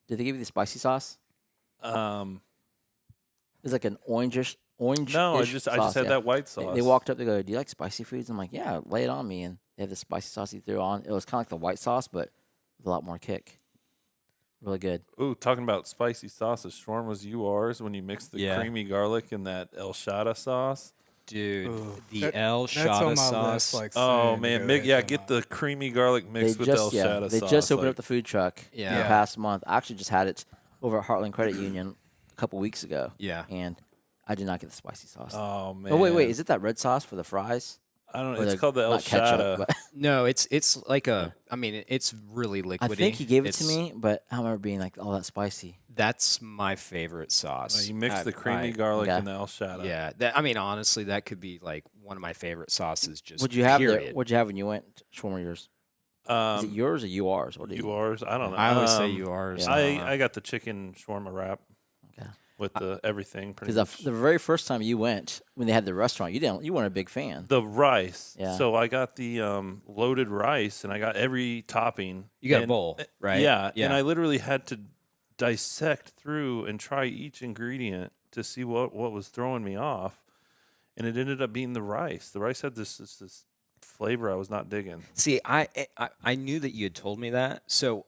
[SPEAKER 2] Did they give you the spicy sauce? It's like an orange.
[SPEAKER 4] No, I just had that white sauce.
[SPEAKER 2] They walked up. They go, "Do you like spicy foods?" I'm like, "Yeah, lay it on me." And they had the spicy sauce he threw on. It was kind of like the white sauce, but with a lot more kick. Really good.
[SPEAKER 4] Ooh, talking about spicy sauces. Shawarma's yours when you mix the
[SPEAKER 5] Yeah.
[SPEAKER 4] creamy garlic and that El Shada sauce.
[SPEAKER 5] Dude,
[SPEAKER 3] Ooh,
[SPEAKER 5] the El
[SPEAKER 3] That's on
[SPEAKER 5] Shada
[SPEAKER 3] my
[SPEAKER 5] sauce.
[SPEAKER 3] list. Like,
[SPEAKER 4] Oh
[SPEAKER 3] soon to
[SPEAKER 4] man,
[SPEAKER 3] go
[SPEAKER 4] mix,
[SPEAKER 3] there
[SPEAKER 4] yeah,
[SPEAKER 3] to
[SPEAKER 4] get
[SPEAKER 3] my-
[SPEAKER 4] the creamy garlic mixed with El Shada
[SPEAKER 2] they
[SPEAKER 4] sauce.
[SPEAKER 2] just opened
[SPEAKER 4] like-
[SPEAKER 2] up the food truck
[SPEAKER 5] Yeah.
[SPEAKER 2] in the
[SPEAKER 3] Yeah.
[SPEAKER 2] past month. I actually just had it over at Heartland Credit Union a couple weeks ago.
[SPEAKER 5] Yeah.
[SPEAKER 2] And I did not get the spicy sauce.
[SPEAKER 4] Oh man.
[SPEAKER 2] Oh wait, is it that red sauce for the fries?
[SPEAKER 4] I don't know.
[SPEAKER 2] Or
[SPEAKER 4] It's
[SPEAKER 2] the-
[SPEAKER 4] called the El
[SPEAKER 2] not ketchup,
[SPEAKER 4] Shada.
[SPEAKER 2] but-
[SPEAKER 5] No, it's like a. I mean, it's really liquidy.
[SPEAKER 2] I think he gave it to
[SPEAKER 5] It's-
[SPEAKER 2] me, but I don't remember being like all that spicy.
[SPEAKER 5] That's my favorite sauce.
[SPEAKER 4] You mix the creamy
[SPEAKER 5] I-
[SPEAKER 4] garlic
[SPEAKER 2] Okay.
[SPEAKER 4] and the El Shada.
[SPEAKER 5] Yeah, I mean, honestly, that could be like one of my favorite sauces. Just
[SPEAKER 2] What'd you have there?
[SPEAKER 5] period.
[SPEAKER 2] What'd you have when you went shawarma yours? Is it yours or yours? Or
[SPEAKER 4] yours? I don't know.
[SPEAKER 5] I always say yours.
[SPEAKER 2] yeah.
[SPEAKER 4] I got the chicken shawarma wrap
[SPEAKER 2] Okay.
[SPEAKER 4] with the everything. Pretty
[SPEAKER 2] Because
[SPEAKER 4] much.
[SPEAKER 2] the very first time you went, when they had the restaurant, you weren't a big fan.
[SPEAKER 4] The rice.
[SPEAKER 2] Yeah.
[SPEAKER 4] So I got the loaded rice, and I got every topping.
[SPEAKER 5] You got a
[SPEAKER 4] And-
[SPEAKER 5] bowl, right?
[SPEAKER 4] Yeah,
[SPEAKER 5] Yeah.
[SPEAKER 4] and I literally had to dissect through and try each ingredient to see what was throwing me off, and it ended up being the rice. The rice had this flavor I was not digging.
[SPEAKER 5] See, I knew that you had told me that. So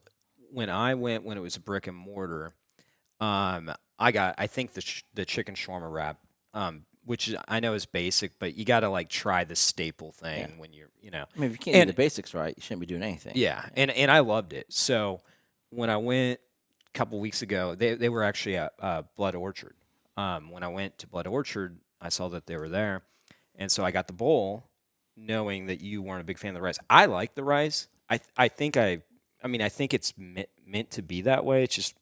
[SPEAKER 5] when I went, when it was a brick and mortar, I think the chicken shawarma wrap, which I know is basic, but you got to like try the staple thing when you're.
[SPEAKER 2] I mean, if you can't do
[SPEAKER 5] And-
[SPEAKER 2] the basics right, you shouldn't be doing anything.
[SPEAKER 5] Yeah, and I loved it. So when I went a couple weeks ago, they were actually at Blood Orchard. When I went to Blood Orchard, I saw that they were there, and so I got the bowl, knowing that you weren't a big fan of the rice. I like the rice. I think it's meant to be that way. It's just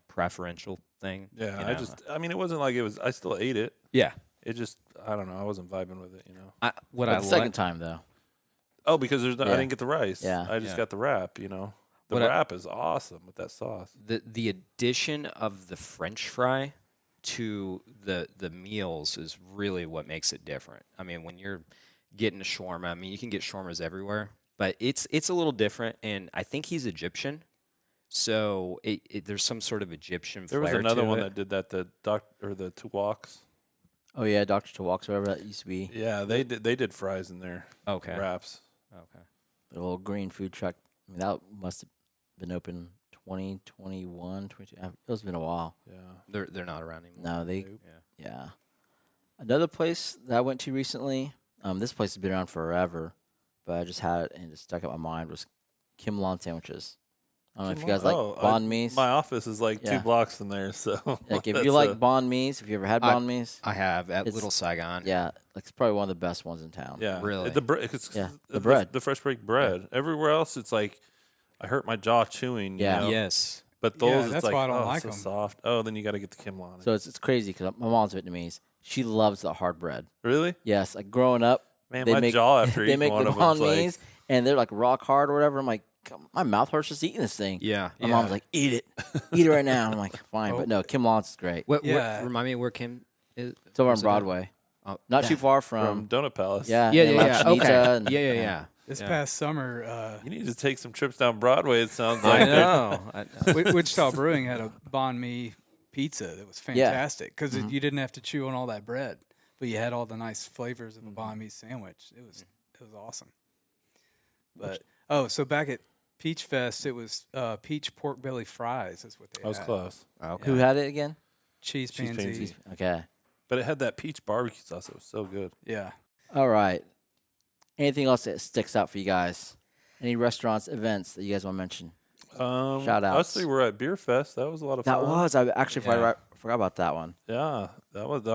[SPEAKER 5] preferential thing.
[SPEAKER 4] Yeah,
[SPEAKER 5] you know?
[SPEAKER 4] I mean, it wasn't like it was. I still ate it.
[SPEAKER 5] Yeah.
[SPEAKER 4] It just, I don't know. I wasn't vibing with it.
[SPEAKER 5] What
[SPEAKER 2] But
[SPEAKER 5] I
[SPEAKER 2] the second
[SPEAKER 5] like.
[SPEAKER 2] time though,
[SPEAKER 4] Oh, because I
[SPEAKER 2] Yeah.
[SPEAKER 4] didn't get the rice.
[SPEAKER 2] Yeah.
[SPEAKER 4] I just
[SPEAKER 5] Yeah.
[SPEAKER 4] got the wrap. The
[SPEAKER 5] What I-
[SPEAKER 4] wrap is awesome with that sauce.
[SPEAKER 5] The addition of the French fry to the meals is really what makes it different. I mean, when you're getting a shawarma, I mean, you can get shawarmas everywhere, but it's a little different. And I think he's Egyptian, so there's some sort of Egyptian
[SPEAKER 4] There
[SPEAKER 5] flair
[SPEAKER 4] was another
[SPEAKER 5] to
[SPEAKER 4] one
[SPEAKER 5] it.
[SPEAKER 4] that did that. The two walks.
[SPEAKER 2] oh yeah, Dr. Tawaks, whatever that used to be,
[SPEAKER 4] Yeah, they did fries in there.
[SPEAKER 5] Okay.
[SPEAKER 4] Wraps.
[SPEAKER 5] Okay.
[SPEAKER 2] the little green food truck. I mean, that must have been open 2021, 22. It's been a while.
[SPEAKER 4] Yeah.
[SPEAKER 5] They're not around anymore.
[SPEAKER 2] No, they.
[SPEAKER 5] Yeah.
[SPEAKER 2] Yeah. Another place that I went to recently. This place has been around forever, but I just had it and it stuck in my mind was Kim Lon sandwiches. I don't know if you guys like banh mi's.
[SPEAKER 4] My office is like
[SPEAKER 2] Yeah.
[SPEAKER 4] 2 blocks from there, so
[SPEAKER 2] Like if
[SPEAKER 4] that's
[SPEAKER 2] you like
[SPEAKER 4] a-
[SPEAKER 2] banh mi's, if you ever had banh mi's,
[SPEAKER 5] I have at
[SPEAKER 2] It's-
[SPEAKER 5] Little Saigon.
[SPEAKER 2] yeah, like it's probably one of the best ones in town.
[SPEAKER 4] yeah,
[SPEAKER 5] Really?
[SPEAKER 4] the bread,
[SPEAKER 2] Yeah, the bread.
[SPEAKER 4] the fresh baked bread. Everywhere else, it's like I hurt my jaw chewing. You
[SPEAKER 2] Yeah.
[SPEAKER 4] know?
[SPEAKER 5] Yes.
[SPEAKER 4] But
[SPEAKER 3] Yeah,
[SPEAKER 4] those, it's
[SPEAKER 3] that's
[SPEAKER 4] like
[SPEAKER 3] why I don't
[SPEAKER 4] oh,
[SPEAKER 3] like
[SPEAKER 4] so
[SPEAKER 3] 'em.
[SPEAKER 4] soft. Oh, then you got to get the Kim Lon.
[SPEAKER 2] So it's crazy because my mom's Vietnamese. She loves the hard bread.
[SPEAKER 4] Really,
[SPEAKER 2] Yes, like growing up,
[SPEAKER 4] man,
[SPEAKER 2] they
[SPEAKER 4] my
[SPEAKER 2] make
[SPEAKER 4] jaw after
[SPEAKER 2] they
[SPEAKER 4] eating
[SPEAKER 2] make
[SPEAKER 4] one
[SPEAKER 2] the
[SPEAKER 4] of them's
[SPEAKER 2] banh mi's
[SPEAKER 4] like,
[SPEAKER 2] and they're like rock hard or whatever. I'm like, my mouth hurts just eating this thing.
[SPEAKER 5] Yeah.
[SPEAKER 2] My mom's like, eat it right now. I'm like, fine, but no, Kim Lawrence is great.
[SPEAKER 5] Remind me where Kim is.
[SPEAKER 2] It's over on
[SPEAKER 5] was it at?
[SPEAKER 2] Broadway,
[SPEAKER 5] Oh,
[SPEAKER 2] not too far
[SPEAKER 4] From
[SPEAKER 2] from.
[SPEAKER 4] Donut Palace.
[SPEAKER 2] Yeah,
[SPEAKER 5] Yeah,
[SPEAKER 2] and
[SPEAKER 5] yeah,
[SPEAKER 2] La
[SPEAKER 5] yeah.
[SPEAKER 2] Chinita
[SPEAKER 5] Okay.
[SPEAKER 2] and-
[SPEAKER 5] Yeah.
[SPEAKER 3] This
[SPEAKER 5] Yeah.
[SPEAKER 3] past summer,
[SPEAKER 4] You need to take some trips down Broadway, it sounds
[SPEAKER 5] I
[SPEAKER 4] like.
[SPEAKER 5] know.
[SPEAKER 3] Wichita Brewing had a banh mi pizza that was fantastic because you didn't have to chew on all that bread, but you had all the nice flavors of a banh mi sandwich. It was awesome. But so back at Peach Fest, it was peach pork belly fries. Is what they
[SPEAKER 4] That was
[SPEAKER 3] had.
[SPEAKER 4] close.
[SPEAKER 2] Who had it again?
[SPEAKER 3] Cheese
[SPEAKER 4] Cheese
[SPEAKER 3] pansy.
[SPEAKER 4] pansy.
[SPEAKER 2] Okay.
[SPEAKER 4] But it had that peach barbecue sauce. It was so good.
[SPEAKER 3] Yeah.
[SPEAKER 2] All right. Anything else that sticks out for you guys? Any restaurants, events that you guys want to mention? Shout outs.
[SPEAKER 4] Us three were at Beer Fest. That was a lot of
[SPEAKER 2] That
[SPEAKER 4] fun.
[SPEAKER 2] was. I actually forgot about that one.
[SPEAKER 4] Yeah, that was the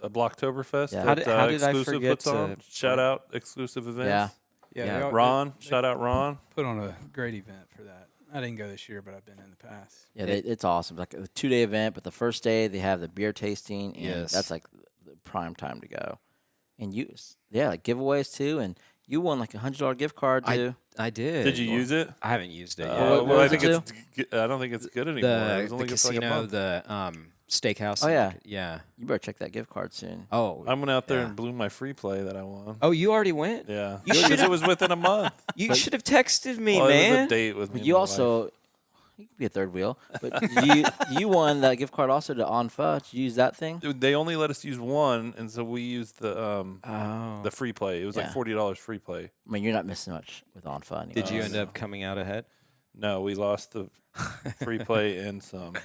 [SPEAKER 4] Blocktoberfest.
[SPEAKER 2] Yeah.
[SPEAKER 4] That,
[SPEAKER 5] How did I
[SPEAKER 4] Exclusive
[SPEAKER 5] forget
[SPEAKER 4] puts on.
[SPEAKER 5] to-
[SPEAKER 4] Shout out exclusive events.
[SPEAKER 2] Yeah.
[SPEAKER 3] Yeah. they
[SPEAKER 4] Ron, shout out Ron.
[SPEAKER 3] put on a great event for that. I didn't go this year, but I've been in the past.
[SPEAKER 2] Yeah, it's awesome. Like a 2-day event, but the first day they have the beer tasting, and
[SPEAKER 5] Yes.
[SPEAKER 2] that's like the prime time to go. And like giveaways too, and you won like $100 gift card too.
[SPEAKER 5] I did.
[SPEAKER 4] Did you use it?
[SPEAKER 5] I haven't used it yet.
[SPEAKER 2] what
[SPEAKER 4] Well, I
[SPEAKER 2] was it
[SPEAKER 4] think I don't think it's good anymore. It was
[SPEAKER 5] The
[SPEAKER 4] only good for like a
[SPEAKER 5] casino,
[SPEAKER 4] month.
[SPEAKER 5] the steakhouse.
[SPEAKER 2] Oh, yeah.
[SPEAKER 5] Yeah.
[SPEAKER 2] You better check that gift card soon.
[SPEAKER 5] Oh.
[SPEAKER 4] I went out there
[SPEAKER 5] yeah.
[SPEAKER 4] and blew my free play that I won.
[SPEAKER 5] Oh, you already went?
[SPEAKER 4] Yeah,
[SPEAKER 5] You
[SPEAKER 4] because
[SPEAKER 5] should've-
[SPEAKER 4] it was within a month.
[SPEAKER 5] You should have texted me,
[SPEAKER 4] Well, it was a
[SPEAKER 5] man.
[SPEAKER 4] date with me.
[SPEAKER 2] But
[SPEAKER 4] and
[SPEAKER 2] you
[SPEAKER 4] my
[SPEAKER 2] also
[SPEAKER 4] wife.
[SPEAKER 2] you could be a third wheel. But you won that gift card also to On Pho. Did you use that thing?
[SPEAKER 4] Dude, they only let us use one, and so we used
[SPEAKER 5] Oh.
[SPEAKER 4] the free play. It was like
[SPEAKER 2] Yeah.
[SPEAKER 4] $40 free play.
[SPEAKER 2] I mean, you're not missing much with On Pho anymore.
[SPEAKER 5] Did you end up coming out ahead?
[SPEAKER 4] No, we lost the free play and some.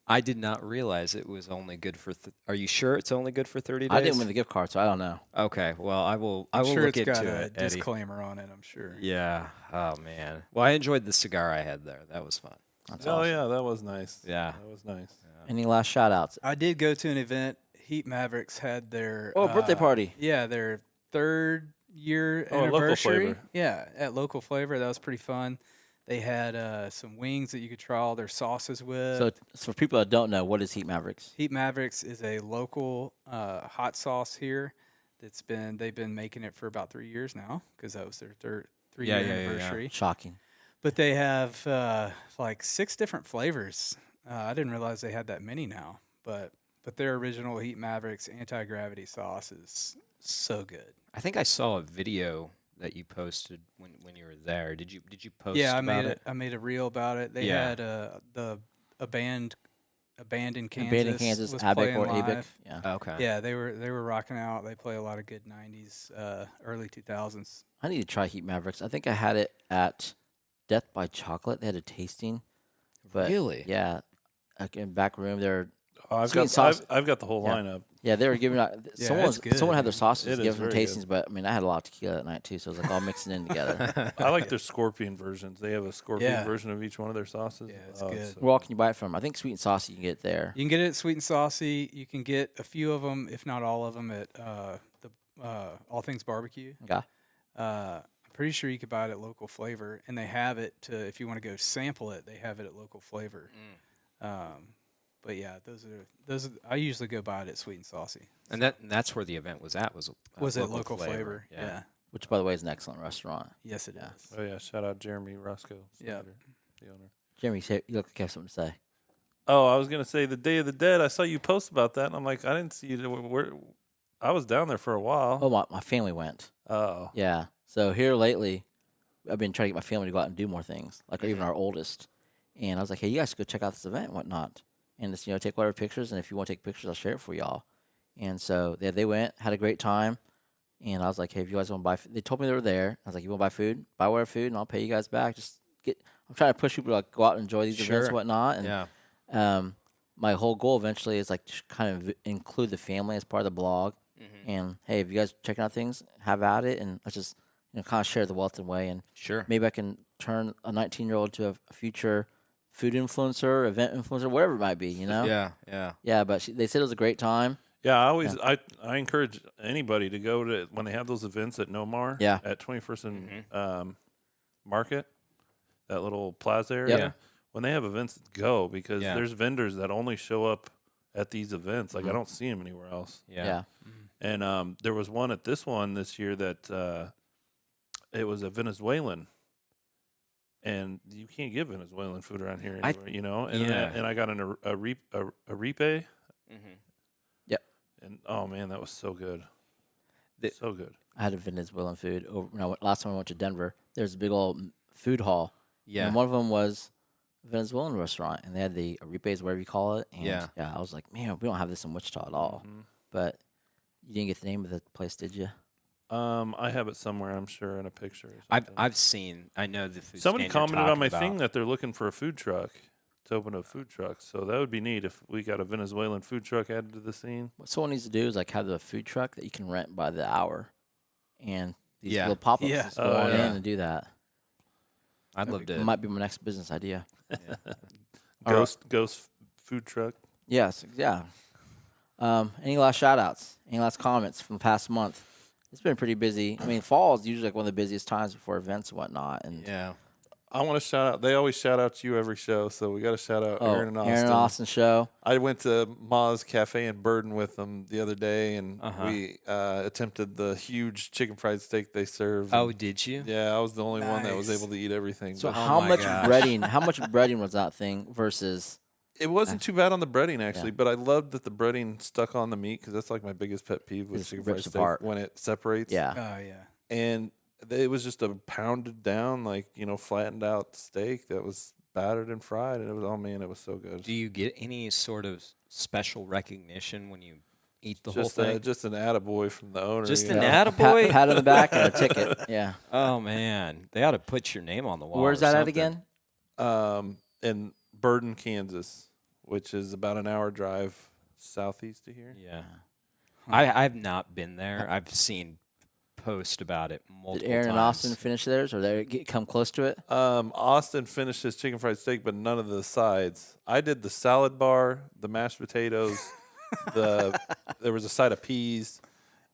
[SPEAKER 5] I did not realize it was only good for. Are you sure it's only good for 30 days?
[SPEAKER 2] I didn't win the gift card, so I don't know.
[SPEAKER 5] Okay, well, I will. I
[SPEAKER 3] I'm
[SPEAKER 5] will
[SPEAKER 3] sure
[SPEAKER 5] look
[SPEAKER 3] it's got
[SPEAKER 5] into
[SPEAKER 3] a
[SPEAKER 5] it, Eddie.
[SPEAKER 3] disclaimer on it, I'm sure.
[SPEAKER 5] Yeah. Oh man. Well, I enjoyed the cigar I had there. That was fun.
[SPEAKER 2] That's
[SPEAKER 4] Oh
[SPEAKER 2] awesome.
[SPEAKER 4] yeah, that was nice.
[SPEAKER 5] Yeah.
[SPEAKER 4] That was nice.
[SPEAKER 2] Any last shout outs?
[SPEAKER 3] I did go to an event. Heat Mavericks had their
[SPEAKER 2] Birthday party.
[SPEAKER 3] Yeah, their 3rd year
[SPEAKER 4] Oh, at Local
[SPEAKER 3] anniversary.
[SPEAKER 4] Flavor.
[SPEAKER 3] Yeah, at Local Flavor. That was pretty fun. They had some wings that you could try all their sauces with.
[SPEAKER 2] So for people that don't know, what is Heat Mavericks?
[SPEAKER 3] Heat Mavericks is a local hot sauce here they've been making it for about 3 years now because that was their 3-year anniversary.
[SPEAKER 2] Shocking.
[SPEAKER 3] But they have like 6 different flavors. I didn't realize they had that many now. But their original Heat Mavericks anti-gravity sauce is so good.
[SPEAKER 5] I think I saw a video that you posted when you were there. Did you post?
[SPEAKER 3] Yeah,
[SPEAKER 5] about it?
[SPEAKER 3] I made a reel about it. They
[SPEAKER 5] Yeah.
[SPEAKER 3] had a band in Kansas.
[SPEAKER 2] Band in Kansas,
[SPEAKER 3] was
[SPEAKER 2] ABIC
[SPEAKER 3] playing
[SPEAKER 2] or ABIC.
[SPEAKER 3] live.
[SPEAKER 2] Yeah.
[SPEAKER 5] Okay.
[SPEAKER 3] Yeah, they were rocking out. They play a lot of good 90s, early 2000s.
[SPEAKER 2] I need to try Heat Mavericks. I think I had it at Death by Chocolate. They had a tasting. But
[SPEAKER 5] Really?
[SPEAKER 2] Yeah. Like in back room, they're
[SPEAKER 4] Oh, I've
[SPEAKER 2] Sweet
[SPEAKER 4] got
[SPEAKER 2] sauce.
[SPEAKER 4] I've got the whole
[SPEAKER 2] Yeah.
[SPEAKER 4] lineup.
[SPEAKER 2] yeah, they were giving out
[SPEAKER 3] Yeah,
[SPEAKER 2] someone
[SPEAKER 3] that's good,
[SPEAKER 2] had their
[SPEAKER 3] man.
[SPEAKER 2] sauces
[SPEAKER 4] It is
[SPEAKER 2] giving them
[SPEAKER 4] very
[SPEAKER 2] tastings,
[SPEAKER 4] good.
[SPEAKER 2] but I mean I had a lot of tequila that night too, so it was like all mixing in together.
[SPEAKER 4] I like their scorpion versions. They have a scorpion
[SPEAKER 3] Yeah.
[SPEAKER 4] version of each one of their sauces.
[SPEAKER 3] Yeah, it's
[SPEAKER 4] Oh,
[SPEAKER 3] good.
[SPEAKER 4] so
[SPEAKER 2] Where all can you buy it from? I think Sweet and Saucy you can get it there.
[SPEAKER 3] You can get it at Sweet and Saucy. You can get a few of them, if not all of them, at the All Things Barbecue.
[SPEAKER 2] Okay.
[SPEAKER 3] I'm pretty sure you could buy it at Local Flavor, and they have it to if you want to go sample it. They have it at Local Flavor. But yeah, those are. I usually go buy it at Sweet and Saucy.
[SPEAKER 5] And that's where the event was at. Was
[SPEAKER 3] at Local Flavor? Yeah.
[SPEAKER 2] Which by the way is an excellent restaurant.
[SPEAKER 3] Yes, it is.
[SPEAKER 2] Yeah.
[SPEAKER 4] Oh yeah, shout out Jeremy Roscoe.
[SPEAKER 3] Yeah.
[SPEAKER 4] Snyder, the owner.
[SPEAKER 2] Jeremy, you look like you have something to say.
[SPEAKER 4] Oh, I was gonna say the Day of the Dead. I saw you post about that, and I'm like, I didn't see you. Where I was down there for a while.
[SPEAKER 2] Oh, my family went.
[SPEAKER 4] Oh,
[SPEAKER 2] Yeah. So here lately, I've been trying to get my family to go out and do more things, like even our oldest. And I was like, hey, you guys should go check out this event and whatnot. And just, take whatever pictures. And if you want to take pictures, I'll share it for y'all. And so they went, had a great time. And I was like, hey, if you guys want to buy food, they told me they were there. I was like, you want to buy food? Buy whatever food, and I'll pay you guys back. I'm trying to push people to like, go out and enjoy these events and whatnot. And
[SPEAKER 5] Yeah.
[SPEAKER 2] my whole goal eventually is like to kind of include the family as part of the blog. And hey, if you guys checking out things, have at it, and let's just kind of share the wealth in way. And
[SPEAKER 5] Sure.
[SPEAKER 2] maybe I can turn a 19-year-old to a future food influencer, event influencer, whatever it might be.
[SPEAKER 5] Yeah. Yeah.
[SPEAKER 2] Yeah, but they said it was a great time.
[SPEAKER 4] yeah. I encourage anybody to go to when they have those events at Nomar.
[SPEAKER 2] Yeah.
[SPEAKER 4] At 21st and Market, that little plaza area.
[SPEAKER 2] Yep.
[SPEAKER 4] When they have events, go because
[SPEAKER 5] Yeah.
[SPEAKER 4] there's vendors that only show up at these events. Like I don't see them anywhere else.
[SPEAKER 2] Yeah.
[SPEAKER 4] And there was one at this one this year that it was a Venezuelan, and you can't get Venezuelan food around here
[SPEAKER 5] I-
[SPEAKER 4] anywhere, you know. And
[SPEAKER 5] yeah.
[SPEAKER 4] and I got an arepe,
[SPEAKER 2] Yep.
[SPEAKER 4] and oh man, that was so good, so good.
[SPEAKER 2] I had a Venezuelan food last time I went to Denver. There's a big old food hall.
[SPEAKER 5] Yeah.
[SPEAKER 2] And one of them was a Venezuelan restaurant, and they had the arepes, whatever you call it. And
[SPEAKER 5] Yeah.
[SPEAKER 2] I was like, man, we don't have this in Wichita at all. But you didn't get the name of the place, did you?
[SPEAKER 4] I have it somewhere, I'm sure, in a picture. Or something.
[SPEAKER 5] I've seen. I know the food.
[SPEAKER 4] Somebody
[SPEAKER 5] stand you're
[SPEAKER 4] commented on my
[SPEAKER 5] talking
[SPEAKER 4] thing
[SPEAKER 5] about.
[SPEAKER 4] that they're looking for a food truck to open a food truck. So that would be neat if we got a Venezuelan food truck added to the scene.
[SPEAKER 2] What someone needs to do is like have the food truck that you can rent by the hour, and these
[SPEAKER 5] Yeah.
[SPEAKER 2] little pop-ups
[SPEAKER 3] Yeah.
[SPEAKER 2] just go on
[SPEAKER 4] yeah.
[SPEAKER 2] in and do that.
[SPEAKER 5] I'd love to.
[SPEAKER 2] It might be my next business idea. All
[SPEAKER 4] Ghost food truck.
[SPEAKER 2] Yes, yeah. Any last shout-outs? Any last comments from the past month? It's been pretty busy. I mean, fall is usually like one of the busiest times before events and whatnot. And
[SPEAKER 5] Yeah.
[SPEAKER 4] I want to shout out. They always shout out you every show, so we got to shout out Aaron and Austin.
[SPEAKER 2] Aaron and Austin show.
[SPEAKER 4] I went to Ma's Cafe in Burden with them the other day, and
[SPEAKER 5] Uh-huh.
[SPEAKER 4] we attempted the huge chicken fried steak they serve.
[SPEAKER 5] Oh, did you?
[SPEAKER 4] yeah, I was the only one that was
[SPEAKER 3] Nice.
[SPEAKER 4] able to eat everything.
[SPEAKER 2] So
[SPEAKER 4] but
[SPEAKER 2] how
[SPEAKER 5] my
[SPEAKER 2] much
[SPEAKER 5] gosh.
[SPEAKER 2] breading? How much breading was that thing versus?
[SPEAKER 4] it wasn't too bad on the breading actually,
[SPEAKER 2] Yeah.
[SPEAKER 4] but I loved that the breading stuck on the meat because that's like my biggest pet peeve with
[SPEAKER 2] Just
[SPEAKER 4] chicken fried
[SPEAKER 2] rips
[SPEAKER 4] steak
[SPEAKER 2] apart.
[SPEAKER 4] when it separates.
[SPEAKER 2] Yeah,
[SPEAKER 3] Oh yeah.
[SPEAKER 4] And it was just a pounded down, like, flattened out steak that was battered and fried, and it was, oh man, it was so good.
[SPEAKER 5] Do you get any sort of special recognition when you eat the whole
[SPEAKER 4] Just
[SPEAKER 5] thing?
[SPEAKER 4] just an attaboy from the owner.
[SPEAKER 5] Just
[SPEAKER 4] you
[SPEAKER 5] an
[SPEAKER 4] know?
[SPEAKER 5] attaboy?
[SPEAKER 2] pat on the back and a ticket. Yeah.
[SPEAKER 5] Oh man, they ought to put your name on the wall.
[SPEAKER 2] Where's
[SPEAKER 5] or
[SPEAKER 2] that at
[SPEAKER 5] something.
[SPEAKER 2] again?
[SPEAKER 4] In Burden, Kansas, which is about an hour drive southeast of here.
[SPEAKER 5] Yeah, I've not been there. I've seen posts about it multiple
[SPEAKER 2] Did Aaron and
[SPEAKER 5] times.
[SPEAKER 2] Austin finish theirs, or they come close to it?
[SPEAKER 4] Austin finished his chicken fried steak, but none of the sides. I did the salad bar, the mashed potatoes, there was a side of peas,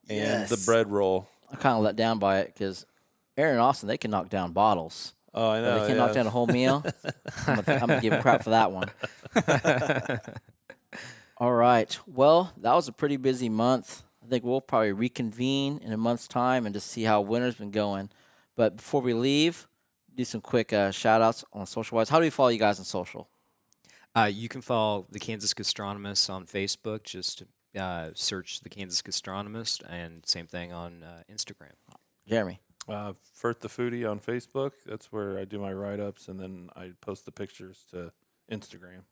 [SPEAKER 4] and the
[SPEAKER 3] Yes.
[SPEAKER 4] bread roll.
[SPEAKER 2] I'm kind of let down by it because Aaron and Austin, they can knock down bottles.
[SPEAKER 4] Oh, I
[SPEAKER 2] But
[SPEAKER 4] know.
[SPEAKER 2] they can knock down a whole meal. I'm gonna give him crap for that one. All right. Well, that was a pretty busy month. I think we'll probably reconvene in a month's time and just see how winter's been going. But before we leave, do some quick shout outs on social wise. How do we follow you guys on social?
[SPEAKER 5] You can follow the Kansas Gastronomist on Facebook. Just search the Kansas Gastronomist, and same thing on Instagram.
[SPEAKER 2] Jeremy.
[SPEAKER 4] Fert The Foodie on Facebook. That's where I do my write-ups, and then I post the pictures to Instagram.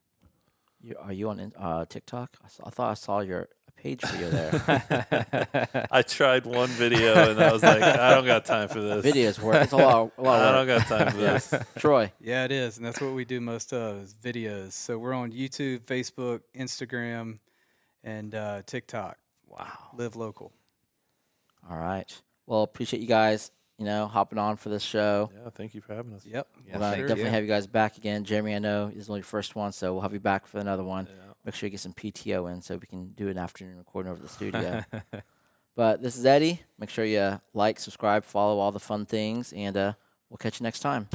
[SPEAKER 2] Are you on TikTok? I thought I saw your page for you there.
[SPEAKER 4] I tried one video, and I was like, I don't got time for this.
[SPEAKER 2] Videos work. It's a lot
[SPEAKER 4] I
[SPEAKER 2] of
[SPEAKER 4] don't
[SPEAKER 2] work.
[SPEAKER 4] got time for this.
[SPEAKER 2] Troy.
[SPEAKER 3] Yeah, it is, and that's what we do most of is videos. So we're on YouTube, Facebook, Instagram, and TikTok.
[SPEAKER 5] Wow.
[SPEAKER 3] Live local.
[SPEAKER 2] All right. Well, appreciate you guys, hopping on for this show.
[SPEAKER 4] Yeah, thank you for having us.
[SPEAKER 3] Yep.
[SPEAKER 5] Yeah,
[SPEAKER 2] We're gonna
[SPEAKER 5] thank
[SPEAKER 2] definitely
[SPEAKER 5] you.
[SPEAKER 2] have you guys back again. Jeremy, I know this is only your first one, so we'll have you back for another one.
[SPEAKER 4] Yeah.
[SPEAKER 2] Make sure you get some PTO in so we can do an afternoon recording over the studio. But this is Eddie. Make sure you like, subscribe, follow all the fun things, and we'll catch you next time.